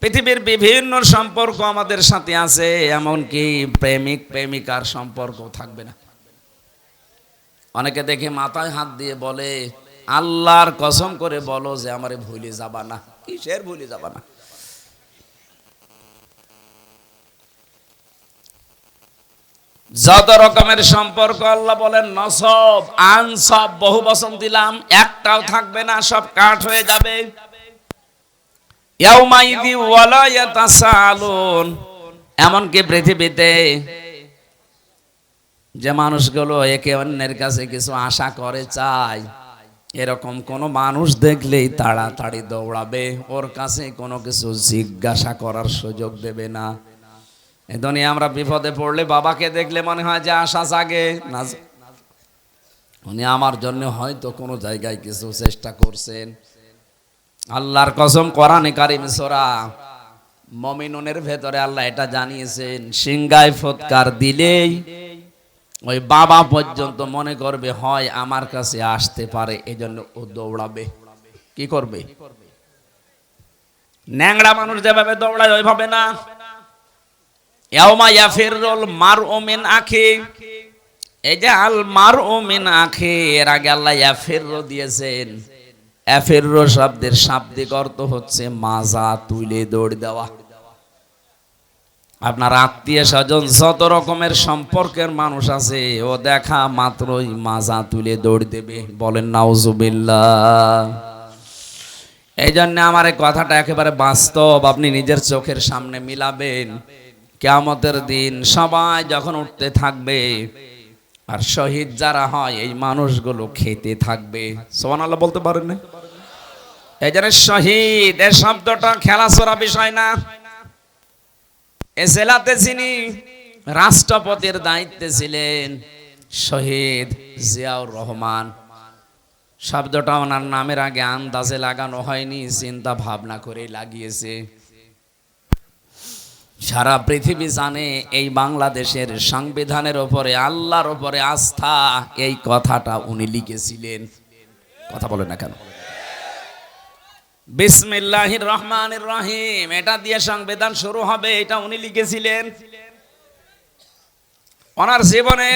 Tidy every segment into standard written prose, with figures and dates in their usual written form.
পৃথিবীর বিভিন্ন সম্পর্ক আমাদের সাথে আছে, এমনকি প্রেমিক প্রেমিকার সম্পর্ক থাকবে না। অনেকে দেখে মাথায় হাত দিয়ে বলে, আল্লাহর কসম করে বলো যে আমারে ভুলে যাবা না। কিসের ভুলে যাবা না? যত রকমের সম্পর্ক আল্লাহ বলেন নসব আনসব, বহু বচন দিলাম, একটাও থাকবে না, সব কাট হয়ে যাবে। ইয়াউমাইদি ওয়ালা ইয়াতাসালুন। এমনকি পৃথিবীতে যে মানুষগুলো একে অন্যের কাছে কিছু আশা করে চায়, এরকম কোন মানুষ দেখলেই তাড়াতাড়ি দৌড়াবে, ওর কাছে কোনো কিছু জিজ্ঞাসা করার সুযোগ দেবে না। এই দুনিয়া আমরা বিপদে পড়লে বাবাকে দেখলে মনে হয় যে আশা জাগে না, উনি আমার জন্য হয়তো কোনো জায়গায় কিছু চেষ্টা করছেন। আল্লাহর কসম, কোরআনে কারীম সূরা মুমিনুনের ভেতরে আল্লাহ এটা জানিয়েছেন, সিংগায় ফুৎকার দিলেই ওই বাবা পর্যন্ত মনে করবে হয় আমার কাছে আসতে পারে, এজন্য ও দৌড়াবে। কি করবে? ন্যাংরা মানুষ যেভাবে দৌড়ায় ওইভাবে না। ইয়াউমা ইয়াফিরুল মারউ মিন আখি, এই যে আল মারউ মিন আখি, এর আগে আল্লাহ ইয়াফিরু দিয়েছেন। ইয়াফিরু শব্দের শাব্দিক অর্থ হচ্ছে মাজা তুলে দৌড় দেওয়া। আপনার আত্মীয় স্বজন যত রকমের সম্পর্কের মানুষ আছে, ও দেখা মাত্রই মাজা তুলে দৌড় দেবে। বলেন নাউজুবিল্লাহ। এই জন্য আমার এই কথাটা একেবারে বাস্তব, আপনি নিজের চোখের সামনে মিলাবেন। কিয়ামতের দিন সবাই যখন উঠতে থাকবে, আর শহীদ যারা হয় এই মানুষগুলো খেতে থাকবে। সুবহানাল্লাহ বলতে পারেন না? এই জন্য শহীদ এর শব্দটা খেলাছোড়া বিষয় না। এ জেলাতে যিনি রাষ্ট্রপতির দায়িত্বে ছিলেন, শহীদ জিয়াউর রহমান, শব্দটা ওনার নামের আগে আন্দাজে লাগানো হয়নি, চিন্তা ভাবনা করে লাগিয়েছে। সারা পৃথিবী জানে এই বাংলাদেশের সংবিধানের উপরে আল্লাহর উপরে আস্থা, এই কথাটা উনি লিখেছিলেন। কথা বলে না কেন? বিসমিল্লাহির রহমানির রহিম, এটা দিয়ে সংবিধান শুরু হবে, এটা উনি লিখেছিলেন। ওনার জীবনে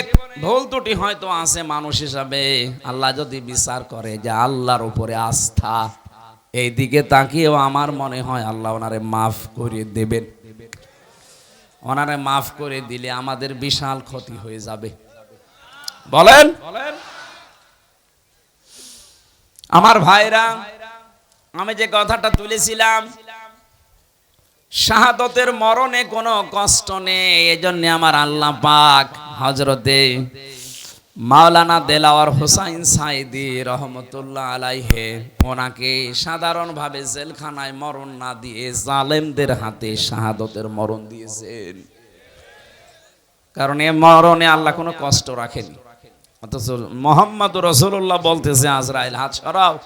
ভুল ত্রুটি হয়তো আছে মানুষ হিসাবে, আল্লাহ যদি বিচার করে যে আল্লাহর উপরে আস্থা, এই দিকে তাকিয়েও আমার মনে হয় আল্লাহ ওনারে মাফ করে দেবেন। ওনারে মাফ করে দিলে আমাদের বিশাল ক্ষতি হয়ে যাবে। বলেন আমার ভাইরা, আমি যে কথাটা তুলেছিলাম, শাহাদতের মরণে কোনো কষ্ট নেই। এজন্য আমার আল্লাহ পাক হযরতে মাওলানা দেলাওয়ার হোসাইন সাইদি রহমতুল্লাহ আলাইহে ওনাকে সাধারণভাবে জেলখানায় মরণ না দিয়ে জালেমদের হাতে শাহাদতের মরণ দিয়েছেন। কারণ এ মরণে আল্লাহ কোনো কষ্ট রাখেনি। অথচ মুহাম্মদুর রাসূলুল্লাহ বলতেছে, আজরাইল হাত সরাও।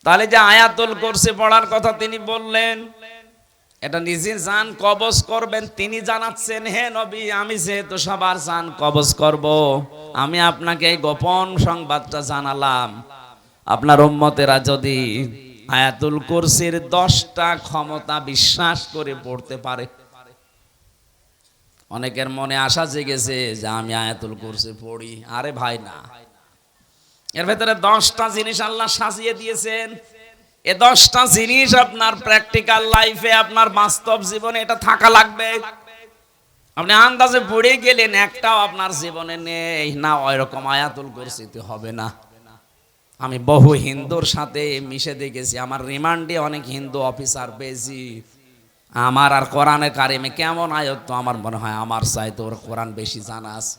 তাহলে যে আয়াতুল কুরসি পড়ার কথা তিনি বললেন, এটা নিজে জান কবজ করবেন, তিনি জানাচ্ছেন, হে নবী, আমি যেহেতু সবার জান কবজ করব, আমি আপনাকে এই গোপন সংবাদটা জানালাম। আপনার উম্মতেরা যদি আয়াতুল কুরসির 10টা ক্ষমতা বিশ্বাস করে পড়তে পারে, অনেকের মনে আশা জেগেছে যে আমি আয়াতুল কুরসি পড়ি। আরে ভাই না, এর ভেতরে 10টা জিনিস আল্লাহ সাজিয়ে দিয়েছেন। এই 10টা জিনিস আপনার প্র্যাকটিক্যাল লাইফে, আপনার বাস্তব জীবনে এটা থাকা লাগবে। আপনি আন্দাজে পড়ে গেলেন, একটাও আপনার জীবনে নেই না, ওই রকম আয়াতুল কুরসিতে হবে না। আমি বহু হিন্দুর সাথে মিশে দেখেছি, আমার রিমান্ডে অনেক হিন্দু অফিসার পেয়েছি। আমার আর কোরআনে কারিমে কেমন আয়াত, তো আমার মনে হয় আমার চাইতে ওর কোরআন বেশি জানা আছে।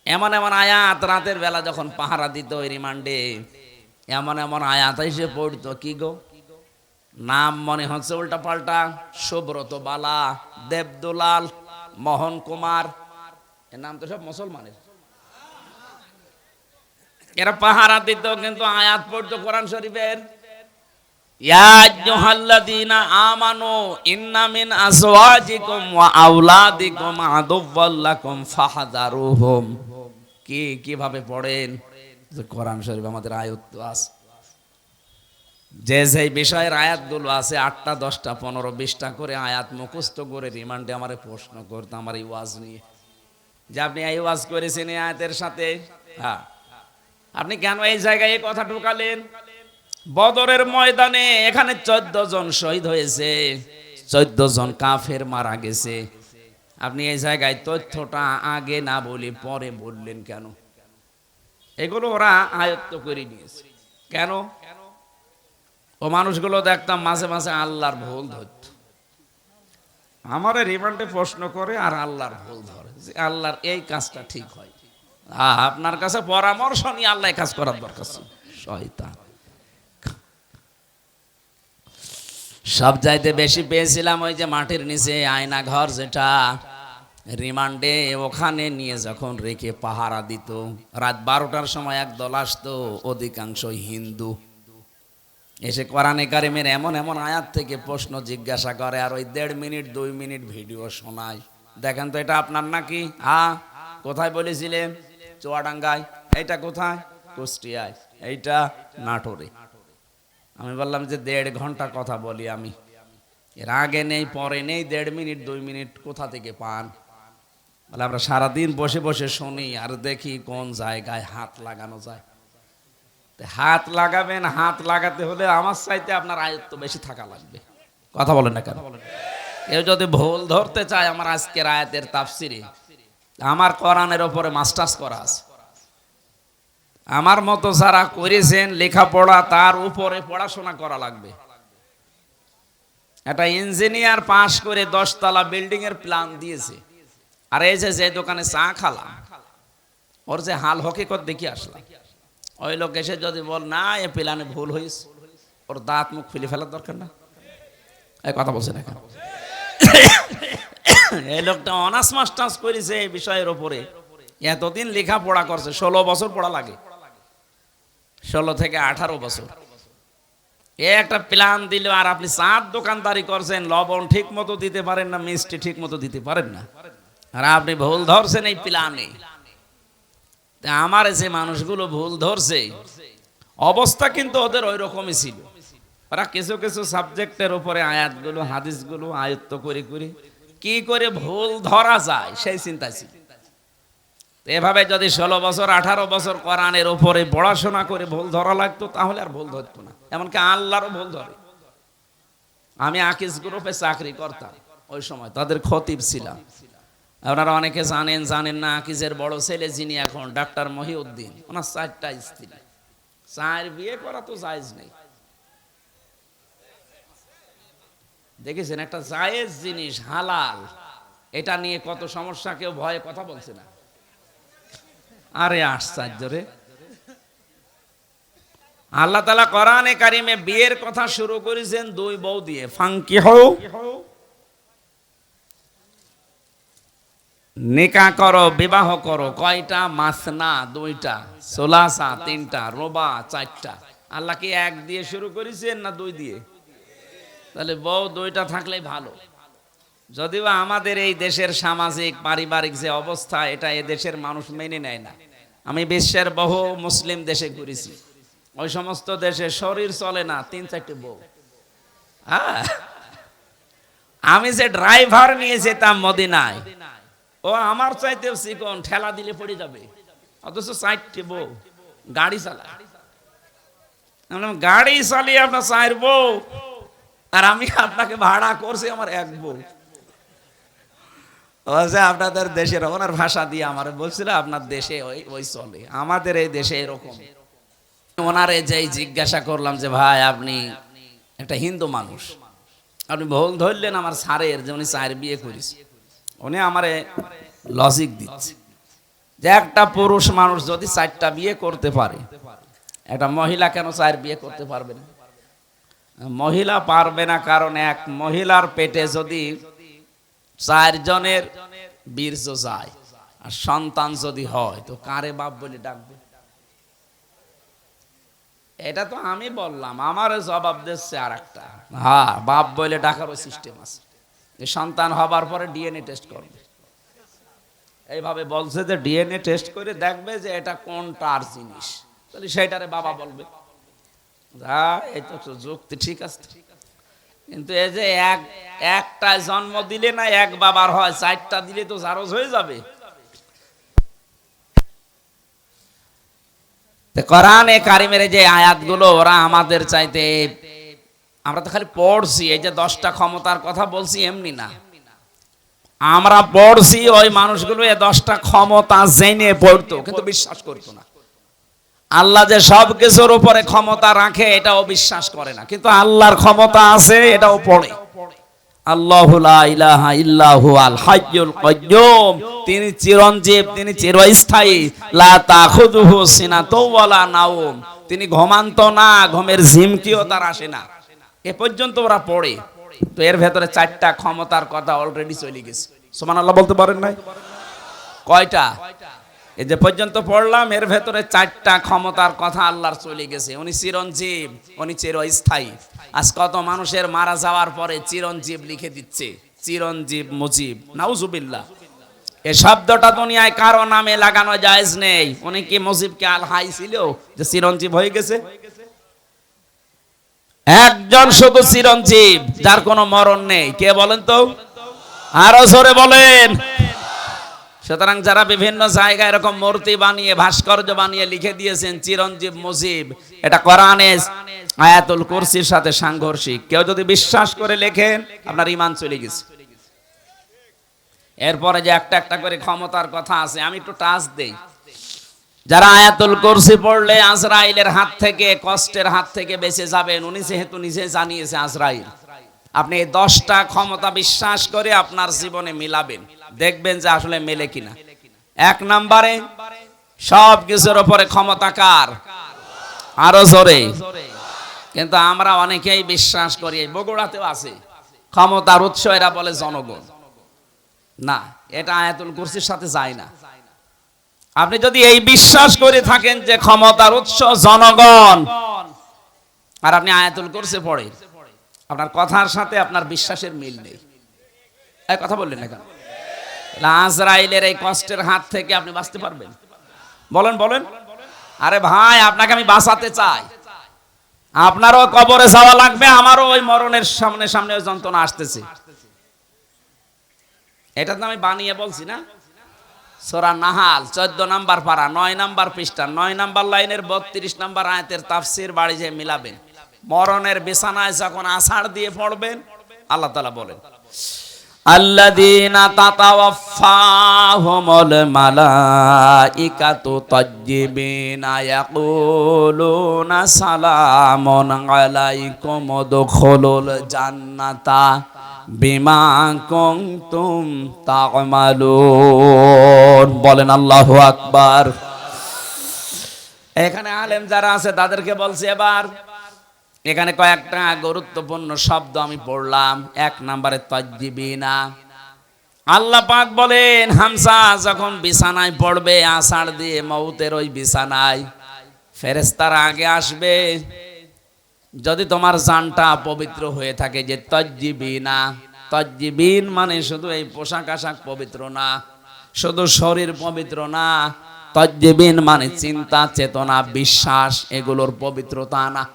এমন এমন আয়াত রাতের বেলা যখন পাহারা দিত ওই রিমান্ডে, এমন এমন আয়াত এসে পড়তো, কি গো নাম মনে হচ্ছে উল্টা পাল্টা, সুব্রত বালা, দেবদুলাল, মোহন কুমার, এর নাম তো সব মুসলমানের। এরা পাহারা দিত কিন্তু আয়াত পড়তো কোরআন শরীফের। ইয়া আইয়ুহাল্লাযীনা আমানু ইন্না মিন আজওয়াজিকুম ওয়া আওলাদিকুম আদুওয়াল লাকুম ফাহযারুহুম। কিভাবে পড়েন? কোরআন শরীফ আমাদের আয়াত আছে। যে যে বিষয়ের আয়াতগুলো আছে 8টা 10টা 15 20টা করে আয়াত মুখস্থ করে রিমান্ডে আমারে প্রশ্ন করতে আমার এই ওয়াজ নিয়ে, যে আপনি এই ওয়াজ করেছেন এই আয়াতের সাথে, হ্যাঁ আপনি কেন এই জায়গায় এই কথা ঢুকালেন? বদরের ময়দানে এখানে 14 জন শহীদ হয়েছে, 14 জন কাফের মারা গেছে, আপনি এই জায়গায় তথ্যটা আগে না বলে পরে বললেন কেন? এগুলো ওরা আয়ত্ত করে নিয়েছে। কেন? ও মানুষগুলো দেখতাম মাঝে মাঝে আল্লাহর ভুল ধরত, আমারে রিমান্ডে প্রশ্ন করে আর আল্লাহর ভুল ধরে, যে আল্লাহর এই কাজটা ঠিক হয়, আপনার কাছে পরামর্শ নিয়ে আল্লাহ কাজ করার দরকার ছিল। শয়তান। সব চাইতে বেশি পেয়েছিলাম ওই যে মাটির নিচে আয়না ঘর, যেটা রিমান্ডে ওখানে নিয়ে যখন রেখে পাহারা দিত, রাত 12টার সময় এক দল আসতো, অধিকাংশ হিন্দু, এসে কোরআনে কারিমের এমন এমন আয়াত থেকে প্রশ্ন জিজ্ঞাসা করে, আর ওই 1.5 মিনিট 2 মিনিট ভিডিও শোনায়। দেখেন তো এটা আপনার নাকি? কোথায় বলেছিলেন? চুয়াডাঙ্গায়। এইটা কোথায়? কুষ্টিয়ায়। এইটা নাটোরে। আমি বললাম যে 1.5 ঘন্টা কথা বলি আমি, এর আগে নেই পরে নেই, 1.5 মিনিট 2 মিনিট কোথা থেকে পান? বলে আমরা সারাদিন বসে বসে শুনি আর দেখি কোন জায়গায় হাত লাগানো যায়। হাত লাগাবেন, হাত লাগাতে হলে আমার চাইতে আপনার আয়ত্ত বেশি থাকা লাগবে। কথা বলেন না কেন? কেউ যদি ভুল ধরতে চায় আমার আজকের আয়াতের তাফসিরে, আমার কোরআনের ওপরে মাস্টার্স করা আছে, আমার মতো যারা করেছেন লেখাপড়া তার উপরে পড়াশোনা করা লাগবে। একটা ইঞ্জিনিয়ার পাশ করে 10 তলা বিল্ডিং এর প্ল্যান দিয়েছে, আর এই যে দোকানে চা খালাম, ওর যে হাল হকিকত দেখি আসলাম, ওই লোক এসে যদি বল না এ প্ল্যানে ভুল হয়েছে, ওর দাঁত মুখ ফেলে ফেলার দরকার না? এই কথা বলছে না কেন? এই লোকটা অনার্স মাস্টার্স করেছে এই বিষয়ের উপরে, এতদিন লেখাপড়া করছে, 16 বছর পড়া লাগে, 16 থেকে 18 বছর। এ একটা প্ল্যান দিল, আর আপনি চার দোকানদারি করছেন, লবণ ঠিক মতো দিতে পারেন না, মিষ্টি ঠিক মতো দিতে পারেন না, আর আপনি ভুল ধরছেন এই প্ল্যানে। আমার যে মানুষগুলো ভুল ধরছে অবস্থা কিন্তু ওদের ওই রকমই ছিল। ওরা কিছু কিছু সাবজেক্টের উপরে আয়াতগুলো হাদিসগুলো আয়ত্ত করে করে কি করে ভুল ধরা যায় সেই চিন্তা ছিল। এভাবে যদি 16 বছর 18 বছর কোরআনের উপরে পড়াশোনা করে ভুল ধরা লাগতো, তাহলে আর ভুল ধরতো না। এমনকি আল্লাহরও ভুল ধরে। আমি আকিজ গ্রুপে চাকরি করতাম, ওই সময় তাদের খতিব ছিলাম। আপনারা অনেকে জানেন জানেন না, আকিজের বড় ছেলে যিনি এখন ডাক্তার মহিউদ্দিন, ওনার 4টা স্ত্রী, 4 বিয়ে করা তো জায়েজ নেই। দেখেছেন একটা জায়েজ জিনিস হালাল, এটা নিয়ে কত সমস্যা, কেউ ভয়ে কথা বলছে না। আরে আশ্চর্য রে! আল্লাহ তাআলা কোরআনে কারিমে বিয়ের কথা শুরু করেছেন 2 বউ দিয়ে, ফাঙ্কিহু, নিকাহ করো, বিবাহ করো। কয়টা? মাসনা 2টা, সুলাসা 3টা, রুবা 4টা। আল্লাহ কি 1 দিয়ে শুরু করেছেন না 2 দিয়ে? তাহলে বউ 2টা থাকলেই ভালো। যদিও আমাদের এই দেশের সামাজিক পারিবারিক যে অবস্থা, এটা এ দেশের মানুষ মেনে নেয় না। আমি বিশ্বের বহু মুসলিম দেশে ঘুরেছি, ওই সমস্ত দেশে শরীর চলে না 3-4টে বউ। আমি যে ড্রাইভার নিয়ে যেতাম মদিনায়, ও আমার চাইতেও চিকন, ঠেলা দিলে পড়ে যাবে, অথচ 4টে বউ গাড়ি চালায়। গাড়ি চালিয়ে আপনার 4 বউ, আর আমি আপনাকে ভাড়া করছি আমার 1 বউ। আপনাদের দেশের, ওনার ভাষা দিয়ে আমার বলছিল আপনার দেশে ওই চলে, আমাদের এই দেশে এরকম। ওনারে যেই জিজ্ঞাসা করলাম যে ভাই আপনি একটা হিন্দু মানুষ, আপনি ভুল ধরলেন আমার স্যারের যে উনি 4 বিয়ে করেছে। উনি আমারে লজিক দিচ্ছে যে একটা পুরুষ মানুষ যদি 4টা বিয়ে করতে পারে, একটা মহিলা কেন 4 বিয়ে করতে পারবে না? মহিলা পারবে না কারণ এক মহিলার পেটে যদি 4 জনের বীর্য যায় আর সন্তান যদি হয়, তো কারে বাপ বলে ডাকবে? এটা তো আমি বললাম, আমার জবাব দিচ্ছে আর একটা, হ্যাঁ বাপ বলে ডাকারও সিস্টেম আছে, যে সন্তান হবার পরে ডিএনএ টেস্ট করবে। এইভাবে বলছে যে ডিএনএ টেস্ট করে দেখবে যে এটা কোনটার জিনিস, তাহলে সেটারে বাবা বলবে। এই তো যুক্তি ঠিক আছে, কিন্তু এই যে একটা জন্ম দিলে না এক বাবার হয়, চারটা দিলে তো জারজ হয়ে যাবে। কোরআনে কারিমের যে আয়াতগুলো ওরা আমাদের চাইতে, আমরা তো খালি পড়ছি, এই যে 10টা ক্ষমতার কথা বলছি এমনি না, আমরা পড়ছি ওই মানুষগুলো এই 10টা ক্ষমতা জেনে পড়তো কিন্তু বিশ্বাস করতো না। আল্লাহ যে সব কিছুর উপরে ক্ষমতা রাখে এটাও বিশ্বাস করে না, কিন্তু আল্লাহর ক্ষমতা আছে এটাও পড়ে। আল্লাহু লা ইলাহা ইল্লাহু আল হাইয়ুল কাইয়্যুম, তিনি চিরঞ্জীব, তিনি চিরস্থায়ী। লা তাখুযুহু সিনাতু ওয়ালা নাওম, তিনি ঘুমান্ত না, ঘুমের ঝিমকিও তার আসে না। এ পর্যন্ত ওরা পড়ে, তো এর ভেতরে 4টা ক্ষমতার কথা অলরেডি চলে গেছে। সুবহানাল্লাহ বলতে পারেন নাই? কয়টা? এই যে পর্যন্ত পড়লাম এর ভেতরে 4টা ক্ষমতার কথা আল্লাহর চলে গেছে। উনি চিরঞ্জীব, উনি চিরস্থায়ী। আজ কত মানুষের মারা যাওয়ার পরে চিরঞ্জীব লিখে দিচ্ছে, চিরঞ্জীব মুজিব, নাউজুবিল্লাহ। এই শব্দটা দুনিয়ায় কারো নামে লাগানো জায়েজ নেই। উনি কি মুজিবকে আল হাই ছিল যে চিরঞ্জীব হয়ে গেছে? একজন শুধু চিরঞ্জীব, যার কোনো মরণ নেই। কে বলেন তো? আরো জোরে বলেন। সুতরাং যারা বিভিন্ন জায়গায় এরকম মূর্তি বানিয়ে, ভাস্কর্য বানিয়ে লিখে দিয়েছেন চিরঞ্জীব মুজিব, এটা কোরআনে আয়াতুল কুরসির সাথে সাংঘর্ষিক। কেউ যদি বিশ্বাস করে লেখেন আপনার ঈমান চলে গেছে। এরপরে যে একটা একটা করে ক্ষমতার কথা আছে, আমি একটু টাচ দেই। যারা আয়াতুল কুরসি পড়লে আজরাইলের হাত থেকে, কষ্টের হাত থেকে বেঁচে যাবেন, উনি যেহেতু নিজে জানিয়েছে আজরাইল, আপনি এই 10টা ক্ষমতা বিশ্বাস করে আপনার জীবনে মিলাবেন, দেখবেন যে আসলে মেলে কিনা। 1 নম্বরে সব কিছুর উপরে ক্ষমতা কার? আরো জোরে। কিন্তু আমরা অনেকেই বিশ্বাস করি, এই বগুড়াতেও আছে, ক্ষমতার উৎস এরা বলে জনগণ। না, এটা আয়াতুল কুরসির সাথে যায় না। আপনি যদি এই বিশ্বাস করে থাকেন যে ক্ষমতার উৎস জনগণ, আর আপনি আয়াতুল কুরসি পড়েন, আপনার কথার সাথে আপনার বিশ্বাসের মিল নেই। এই কথা বললেন না কেন? আজরাইলের এই কষ্টের হাত থেকে আপনি বাঁচতে পারবেন? বলেন বলেন। আরে ভাই, আপনাকে আমি বাঁচাতে চাই। আপনারও কবরে যাওয়া লাগবে, আমারও ওই মরণের সামনে সামনে ওই যন্ত্রণা আসতেছে। এটা তো আমি বানিয়ে বলছি না। সূরা নাহাল 14 নম্বর পারা 9 নম্বর পৃষ্ঠা 9 নম্বর লাইনের 32 নম্বর আয়াতের তাফসীর বাড়ি যে মিলাবেন। মরণের বিছানায় যখন আছাড় দিয়ে পড়বেন, আল্লাহ তাআলা বলেন, আল্লাযীনা তাতাওয়াফাহুমুল মালাইকাতু তাজ্জিবিনা ইয়াকুলুনা সালামুন আলাইকুম উদখুলুল জান্নাতা বিমা কুনতুম তা'মালুন। বলেন আল্লাহু আকবার। এখানে আলেম যারা আছে তাদেরকে বলছি, এবার এখানে কয়েকটা গুরুত্বপূর্ণ শব্দ আমি পড়লাম। 1 নম্বরে তাজ্জিবিনা। আল্লাহ পাক বলেন, হামজা যখন বিছানায় পড়বে আছাড় দিয়ে মউতের ওই বিছানায়, ফেরেশতারা আগে আসবে। যদি তোমার জানটা পবিত্র হয়ে থাকে, যে তাজ্জিবিনা, তাজ্জিবিন মানে শুধু এই পোশাক আশাক পবিত্র না, শুধু শরীর পবিত্র না, তাজ্জিবিন মানে চিন্তা চেতনা বিশ্বাস এগুলোর পবিত্রতা না।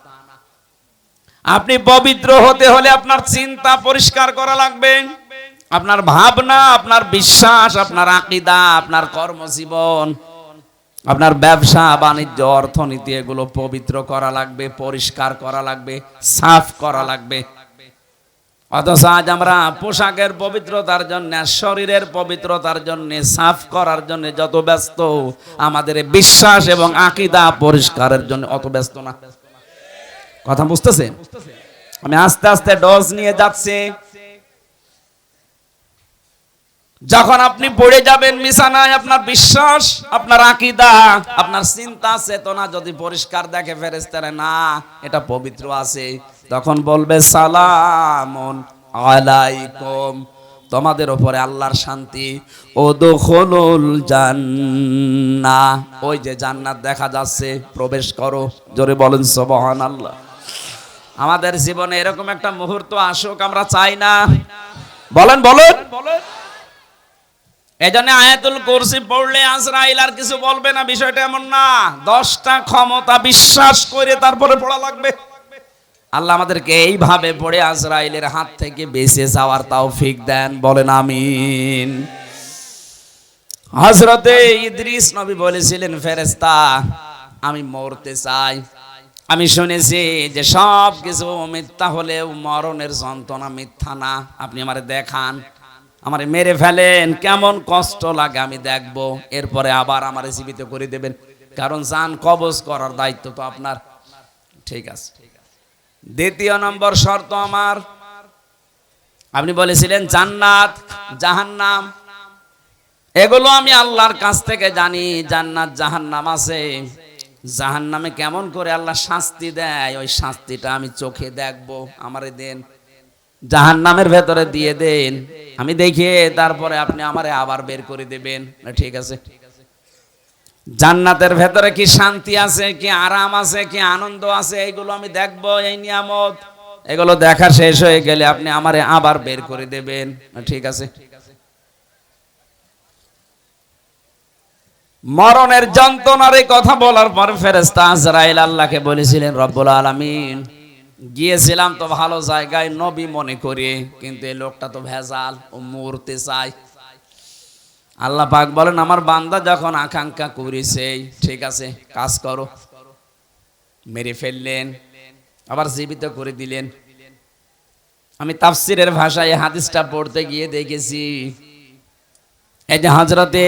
আপনি পবিত্র হতে হলে আপনার চিন্তা পরিষ্কার করা লাগবে, আপনার ভাবনা, আপনার বিশ্বাস, আপনার আকীদা, আপনার কর্মজীবন, আপনার ব্যবসা বাণিজ্য অর্থনীতি এগুলো পবিত্র করা লাগবে, পরিষ্কার করা লাগবে, সাফ করা লাগবে। অথচ আজ আমরা পোশাকের পবিত্রতার জন্য, শরীরের পবিত্রতার জন্য, সাফ করার জন্য যত ব্যস্ত, আমাদের বিশ্বাস এবং আকীদা পরিষ্কারের জন্য অত ব্যস্ত না। কথা বুঝতেছেন? আমি আস্তে আস্তে ডোজ নিয়ে যাচ্ছি। যখন আপনি পড়ে যাবেন বিছানায়, আপনার বিশ্বাস, আপনার আকীদা, আপনার চিন্তা চেতনা যদি পরিষ্কার দেখে ফেরেশতারা, না এটা পবিত্র আছে, তখন বলবে সালামুন আলাইকুম, তোমাদের উপরে আল্লাহর শান্তি। উদখুলুল জান্নাহ, ওই যে জান্নাত দেখা যাচ্ছে, প্রবেশ করো। জোরে বলেন সুবহানাল্লাহ। আমাদের জীবনে এরকম একটা মুহূর্ত আসুক আমরা চাই না? বলেন বলেন। এজন্য আয়াতুল কুরসি পড়লে আজরাইল আর কিছু বলবে না, বিষয়টা এমন না। 10টা ক্ষমতা বিশ্বাস করে তারপরে পড়া লাগবে। আল্লাহ আমাদেরকে এইভাবে পড়ে আজরাইলের হাত থেকে বেঁচে যাওয়ার তৌফিক দেন, বলেন আমিন। হযরতে ইদ্রিস নবী বলেছিলেন, ফেরেশতা আমি মরতে চাই। আমি শুনেছি যে সব কিছু মিথ্যা হলেও মরণের যন্ত্রণা মিথ্যা না। আপনি আমারে দেখান, আমারে মেরে ফেলেন, কেমন কষ্ট লাগে আমি দেখব, এরপরে আবার আমারে জীবিত করে দেবেন, কারণ জান কবজ করার দায়িত্ব তো আপনার। ঠিক আছে। দ্বিতীয় নম্বর শর্ত আমার, আপনি বলেছিলেন জান্নাত জাহান্নাম, এগুলো আমি আল্লাহর কাছ থেকে জানি। জান্নাত জাহান্নাম আছে, জাহান্নামে কেমন করে আল্লাহ শাস্তি দেয়, ওই শাস্তিটা আমি চোখে দেখবো, আমারে দেন। জাহান্নামের ভেতরে দিয়ে দেন, আমি দেখিয়ে তারপরে আপনি আমারে আবার বের করে দেবেন। ঠিক আছে। জান্নাতের ভেতরে কি শান্তি আছে, কি আরাম আছে, কি আনন্দ আছে, এইগুলো আমি দেখবো। এই নিয়ামত, এগুলো দেখা শেষ হয়ে গেলে আপনি আমারে আবার বের করে দেবেন। ঠিক আছে। মরণের যন্ত্রণার এই কথা বলার পর ফেরেশতা আজরাইল আল্লাহকে বলেছিলেন, রব্বুল আলামিন গিয়েছিলাম তো ভালো জায়গায় নবী মনে করে, কিন্তু এই লোকটা তো ভেজাল, ও মরতে চায়। আল্লাহ পাক বলেন, আমার বান্দা যখন আকাঙ্ক্ষা করেছে, ঠিক আছে কাজ করো। মেরে ফেললেন, আবার জীবিত করে দিলেন। আমি তাফসীরের ভাষায় হাদিসটা পড়তে গিয়ে দেখেছি, এই যে হযরতে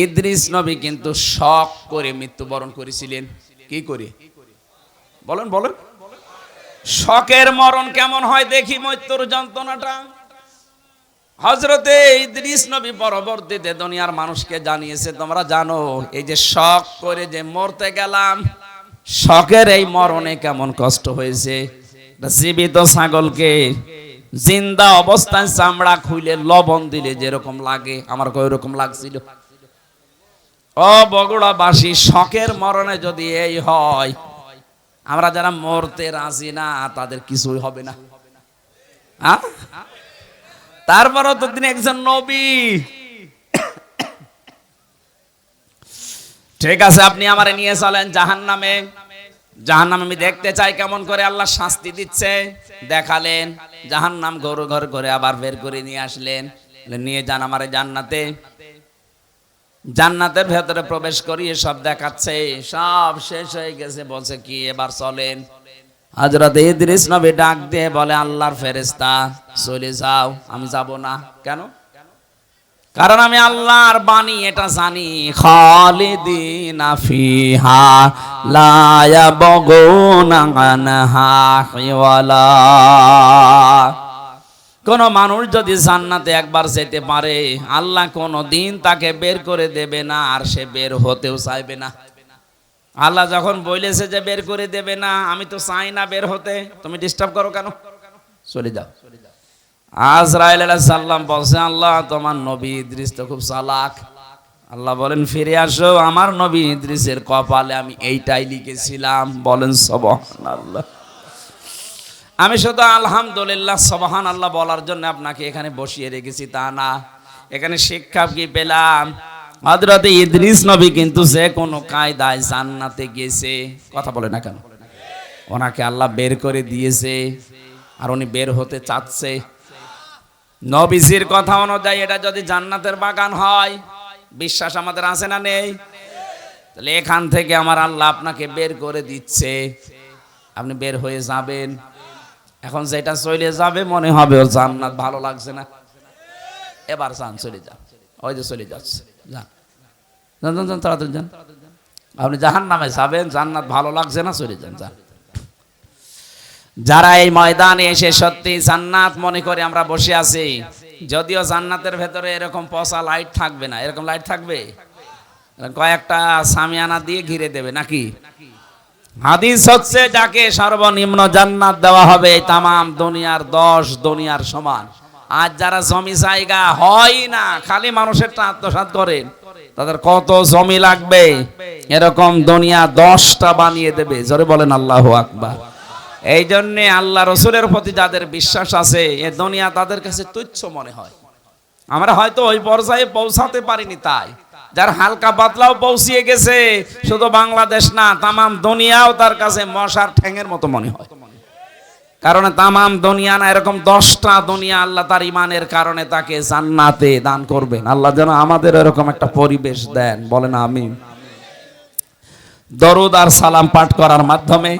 ইদ্রিস নবী কিন্তু শক করে মৃত্যুবরণ করেছিলেন। কি করে বলেন বলেন? শকের মরণ কেমন হয় দেখি, মৃত্যুর যন্ত্রণাটা। হযরতে ইদ্রিস নবী পরবর্তীতে দুনিয়ার মানুষকে জানিয়েছে, তোমরা জানো এই যে শক করে যে মরতে গেলাম, শকের এই মরণে কেমন কষ্ট হয়েছে। জীবিত ছাগলকে জিন্দা অবস্থায় চামড়া খুলে লবণ দিলে যেরকম লাগে, আমার ওই রকম লাগছিল। ও বগুড়াবাসী, শকের মরণে যদি এই হয়, আমরা যারা মরতে রাজি না তাদের কিছুই হবে না। তারপরও তো তিনি একজন নবী। ঠিক আছে, আপনি আমারে নিয়ে চলেন জাহান্নামে। জাহান্নাম আমি দেখতে চাই কেমন করে আল্লাহ শাস্তি দিচ্ছে। দেখালেন জাহান্নাম, ঘর ঘর করে আবার বের করে নিয়ে আসলেন, নিয়ে যান আমারে জান্নাতে। জান্নাতের ভেতরে প্রবেশ করিয়ে সব দেখাচ্ছে, সব শেষ হয়ে গেছে। বলছে কি এবার চলেন। হযরত ইদ্রিস নবী ডাক দিয়ে বলে, আল্লাহর ফেরেশতা চলে যাও। আমি যাব না। কেন? কারণ আমি আল্লাহর বাণী এটা জানি, খালিদিনা ফিহা লা ইয়াবগুনা আনহা হিওয়ালা। কোন মানুষ যদি জান্নাতে একবার যেতে পারে, আল্লাহ কোনদিন তাকে বের করে দেবে না, আর সে বের হতেও চাইবে না। আল্লাহ যখন বলেছে যে বের করে দেবে না, আমি তো চাই না বের হতে, তুমি ডিস্টার্ব করো কেন? চলে যাও। আজরাইল আলাইহিস সালাম বলছে, আল্লাহ তোমার নবী ইদ্রিস তো খুব চালাক। আল্লাহ বলেন, ফিরে আসো, আমার নবী ইদ্রিসের কপালে আমি এইটাই লিখেছিলাম। বলেন সুবহানাল্লাহ। আমি শুধু আলহামদুলিল্লাহ সুবহানাল্লাহ বলার জন্য আপনাকে এখানে বসিয়ে রেখেছি তা না। এখানে শিক্ষা কি পেলাম? হযরত ইদ্রিস নবী কিন্তু যে কোনো কায়দায় জান্নাতে গেছে। কথা বলে না কেন? ওনাকে আল্লাহ বের করে দিয়েছে, আর উনি বের হতে চাচ্ছে। নবীজির কথা অনুযায়ী এটা যদি জান্নাতের বাগান হয়, বিশ্বাস আমাদের আছে না নেই? তাহলে এখান থেকে আমার আল্লাহ আপনাকে বের করে দিচ্ছে, আপনি বের হয়ে যাবেন। এখন যেটা চলে যাবে মনে হবে ওর জান্নাত ভালো লাগছে না, এবার যান চলে যান। ওই যে চলে যাচ্ছে, যান যান যান, তাড়াতাড়ি যান। আপনি জাহান্নামে যাবেন, জান্নাত ভালো লাগছে না, চলে যান, যান। যারা এই ময়দানে এসে সত্যি জান্নাত মনে করে আমরা বসে আছি, যদিও জান্নাতের ভেতরে এরকম পচা লাইট থাকবে না, এরকম লাইট থাকবে, কয়েকটা সামিয়ানা দিয়ে ঘিরে দেবে নাকি? হাদিস হচ্ছে, যাকে সর্বনিম্ন জান্নাত দেওয়া হবে এই তামাম দুনিয়ার 10 দুনিয়ার সমান। আজ যারা জমি জায়গা হয় না, খালি মানুষের আত্মসাৎ করেন, তাদের কত জমি লাগবে, এরকম দুনিয়া 10টা বানিয়ে দেবে। জোরে বলেন আল্লাহু আকবার। এই জন্যে আল্লাহ রসুলের প্রতি যাদের বিশ্বাস আছে, এ দুনিয়া তাদের কাছে তুচ্ছ মনে হয়। আমরা হয়তো ওই পর্যায়ে পৌঁছাতে পারিনি, তাই যার হালকা পাতলাও পৌঁছিয়ে গেছে, শুধু বাংলাদেশ না তামাম দুনিয়াও তার কাছে মশার ঠ্যাঙের মতো মনে হয়। কারণ তামাম দুনিয়া না, এরকম 10টা দুনিয়া আল্লাহ তার ইমানের কারণে তাকে জান্নাতে দান করবেন। আল্লাহ যেন আমাদের এরকম একটা পরিবেশ দেন, বলেন আমিন। দরুদ আর সালাম পাঠ করার মাধ্যমে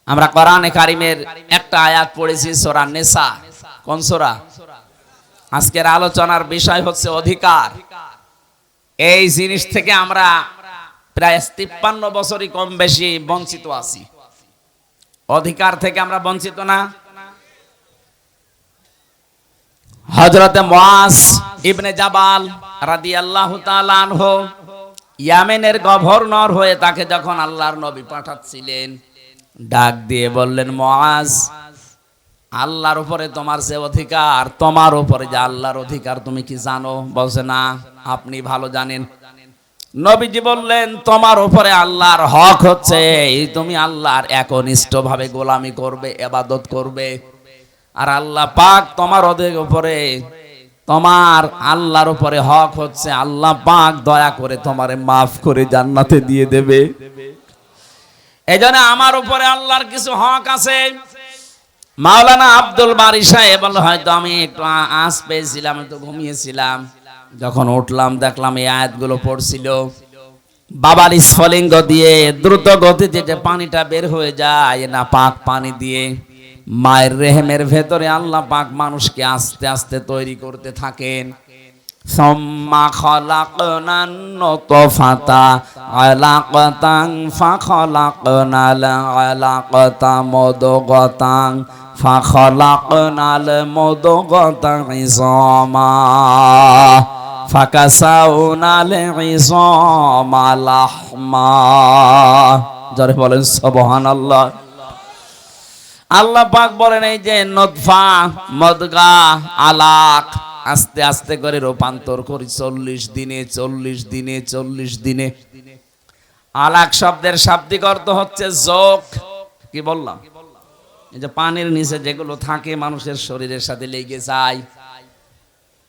আমরা কোরআনে কারিমের একটা আয়াত পড়েছি, সূরা নিসা। কোন সূরা? আজকের আলোচনার বিষয় হচ্ছে অধিকার। এই জিনিস থেকে আমরা প্রায় 53 বছরই কম বেশি বঞ্চিত আছি। অধিকার থেকে আমরা বঞ্চিত না? হযরতে মুআজ ইবনে জাবাল রাদিয়াল্লাহু তাআলা আনহু ইয়ামেনের গভর্নর হয়ে তাকে যখন আল্লাহর নবী পাঠাচ্ছিলেন, ডাক দিয়ে বললেন, মুআজ, আল্লাহর উপরে তোমার যে অধিকার, তোমার উপরে যে আল্লাহর অধিকার তুমি কি জানো? বলছে, না, আপনি ভালো জানেন। নবীজি বললেন, তোমার উপরে আল্লাহর হক হচ্ছে তুমি আল্লাহর একনিষ্ঠভাবে গোলামি করবে, ইবাদত করবে। আর আল্লাহ পাক তোমার উপরে, তোমার আল্লাহর উপরে হক হচ্ছে আল্লাহ পাক দয়া করে তোমারে মাফ করে জান্নাতে দিয়ে দেবে। এজন্য আমার উপরে আল্লাহর কিছু হক আছে। মাওলানা আব্দুল বারী সাহেব বলল, হয়তো আমি একটু আঁচ পেয়েছিলাম, একটু ঘুমিয়েছিলাম, যখন উঠলাম দেখলাম এই আয়াতগুলো পড়ছিল। বাবার স্ফলিঙ্গ দিয়ে দ্রুত গতিতে যে পানিটা বের হয়ে যায়, না পাক পানি দিয়ে মায়ের রেহেমের ভেতরে আল্লাহ পাক মানুষকে আস্তে আস্তে তৈরি করতে থাকেন। সুম্মা খলাকনান নুতফাতা আলাকাতান ফাখলাকনাল আলাকাতা মুদগাতান ফাখলাকনাল মুদগাতা ইযামা ফাকাসাউনাল ইযামা লাহমা। জোরে বলেন সুবহানাল্লাহ। আল্লাহ পাক বলেন, এই যে নতফা, মদগা, আলাক আস্তে আস্তে করে রূপান্তর করি 40 দিনে 40 দিনে 40 দিনে। আলাক শব্দের শাব্দিক অর্থ হচ্ছে যোগ। কি বললাম? এই যে পানির নিচে যেগুলো থাকে মানুষের শরীরের সাথে লেগে যায়,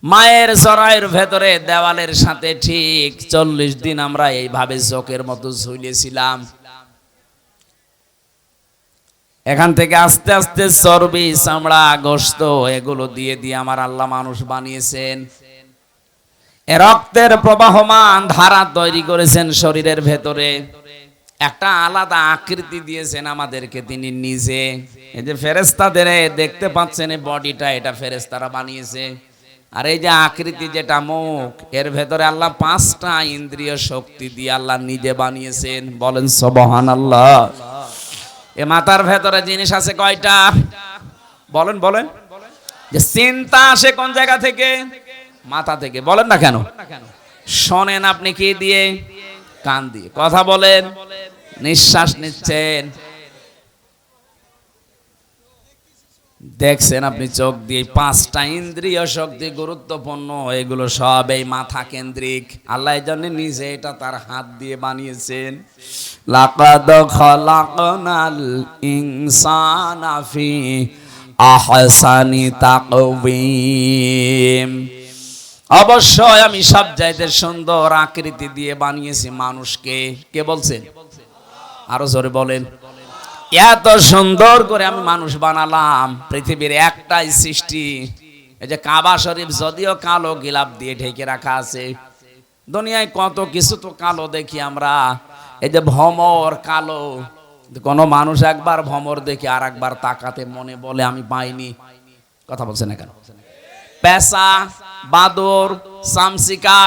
মায়ের জরায়ুর ভেতরে দেওয়ালের সাথে ঠিক 40 দিন আমরা এইভাবে চোখের মতো ঝুলিয়েছিলাম। এখান থেকে আস্তে আস্তে চর্বি, চামড়া, গোশত এগুলো দিয়ে দিয়ে আমার আল্লাহ মানুষ বানিয়েছেন। রক্তের প্রবাহমান ধারা তৈরি করেছেন শরীরের ভেতরে, একটা আলাদা আকৃতি দিয়েছেন আমাদেরকে তিনি নিজে। এই যে ফেরেশতাদের দেখতে পাচ্ছেন এই বডিটা, এটা ফেরেশতারা বানিয়েছে। আর এই যে আকৃতি যেটা মুখ, এর ভেতরে আল্লাহ 5টা ইন্দ্রিয় শক্তি দিয়ে আল্লাহ নিজে বানিয়েছেন। বলেন সুবহানাল্লাহ। এ মাথার ভেতরে জিনিস আছে কয়টা? বলেন বলেন। যে চিন্তা আসে কোন জায়গা থেকে? মাথা থেকে। বলেন না কেন? শোনেন আপনি কি দিয়ে? কান দিয়ে। কথা বলেন, নিঃশ্বাস নিচ্ছেন, দেখছেন আপনি চোখ দিয়ে। 5টা ইন্দ্রিয় শক্তি গুরুত্বপূর্ণ, এগুলো সব এই মাথা কেন্দ্রিক। আল্লাহ এই জন্য নিজে এটা তার হাত দিয়ে বানিয়েছেন। লাকাদ খালাকনাল ইনসানা ফি আহসানি তাকওয়িম। অবশ্যই আমি সব চাইতে সুন্দর আকৃতি দিয়ে বানিয়েছি মানুষকে। কে বলছেন? আরো জোরে বলেন। এত সুন্দর করে আমি মানুষ বানালাম। পৃথিবীর একটাই সৃষ্টি, এই যে কাবা শরীফ, যদিও কালো গিলাপ দিয়ে ঢেকে রাখা আছে। দুনিয়ায় কত কিছু তো কালো দেখি আমরা। এই যে ভমর কালো, কোন মানুষ একবার ভমর দেখে আর একবার তাকাতে মনে বলে আমি পাইনি। কথা বলছে না কেন? পেঁচা, বাদর, চামচিকা,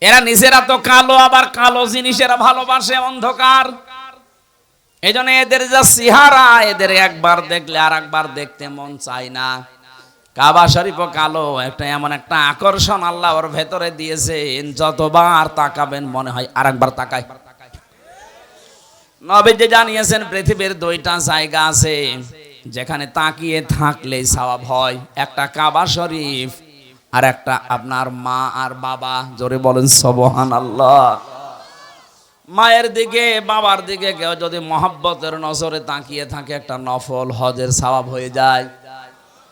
এরা নিজেরা তো কালো, আবার কালো জিনিসেরা ভালোবাসে, অন্ধকার। এই জন্য এদের যা চেহারা, এদের একবার দেখলে আর একবার দেখতে মন চায় না। কাবা শরীফ কালো, একটা এমন একটা আকর্ষণ আল্লাহ ওর ভেতরে দিয়েছেন, যতবার তাকাবেন মনে হয় আর একবার তাকাই। নবীজি জানিয়েছেন পৃথিবীর 2টা জায়গা আছে যেখানে তাকিয়ে থাকলেই সওয়াব হয়। একটা কাবা শরীফ, আর একটা আপনার মা আর বাবা। জোরে বলেন সুবহানাল্লাহ। মায়ের দিকে, বাবার দিকে কেউ যদি মহব্বতের নজরে তাকিয়ে থাকে, একটা নফল হজের সওয়াব হয়ে যায়।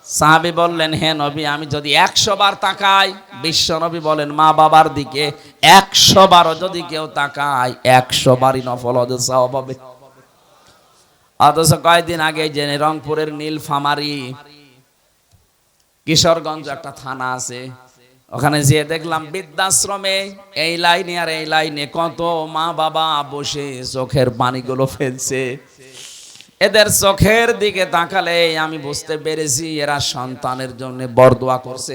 সাহাবী বললেন, হে নবী, আমি যদি 100 বার তাকাই, বিশ্ব নবী বলেন মা বাবার দিকে 100 বারও যদি কেউ তাকায়, 100 বারই নফল হজের সওয়াব হবে। অথচ কয়েকদিন আগে যে রংপুরের নীলফামারী কিশোরগঞ্জ একটা থানা আছে, ওখানে যেয়ে দেখলাম বৃদ্ধাশ্রমে এই লাইনে আর এই লাইনে কত মা বাবা বসে চোখের পানিগুলো ফেলছে। এদের চোখের দিকে তাকালে আমি বুঝতে পেরেছি এরা সন্তানের জন্য বরদোয়া করছে।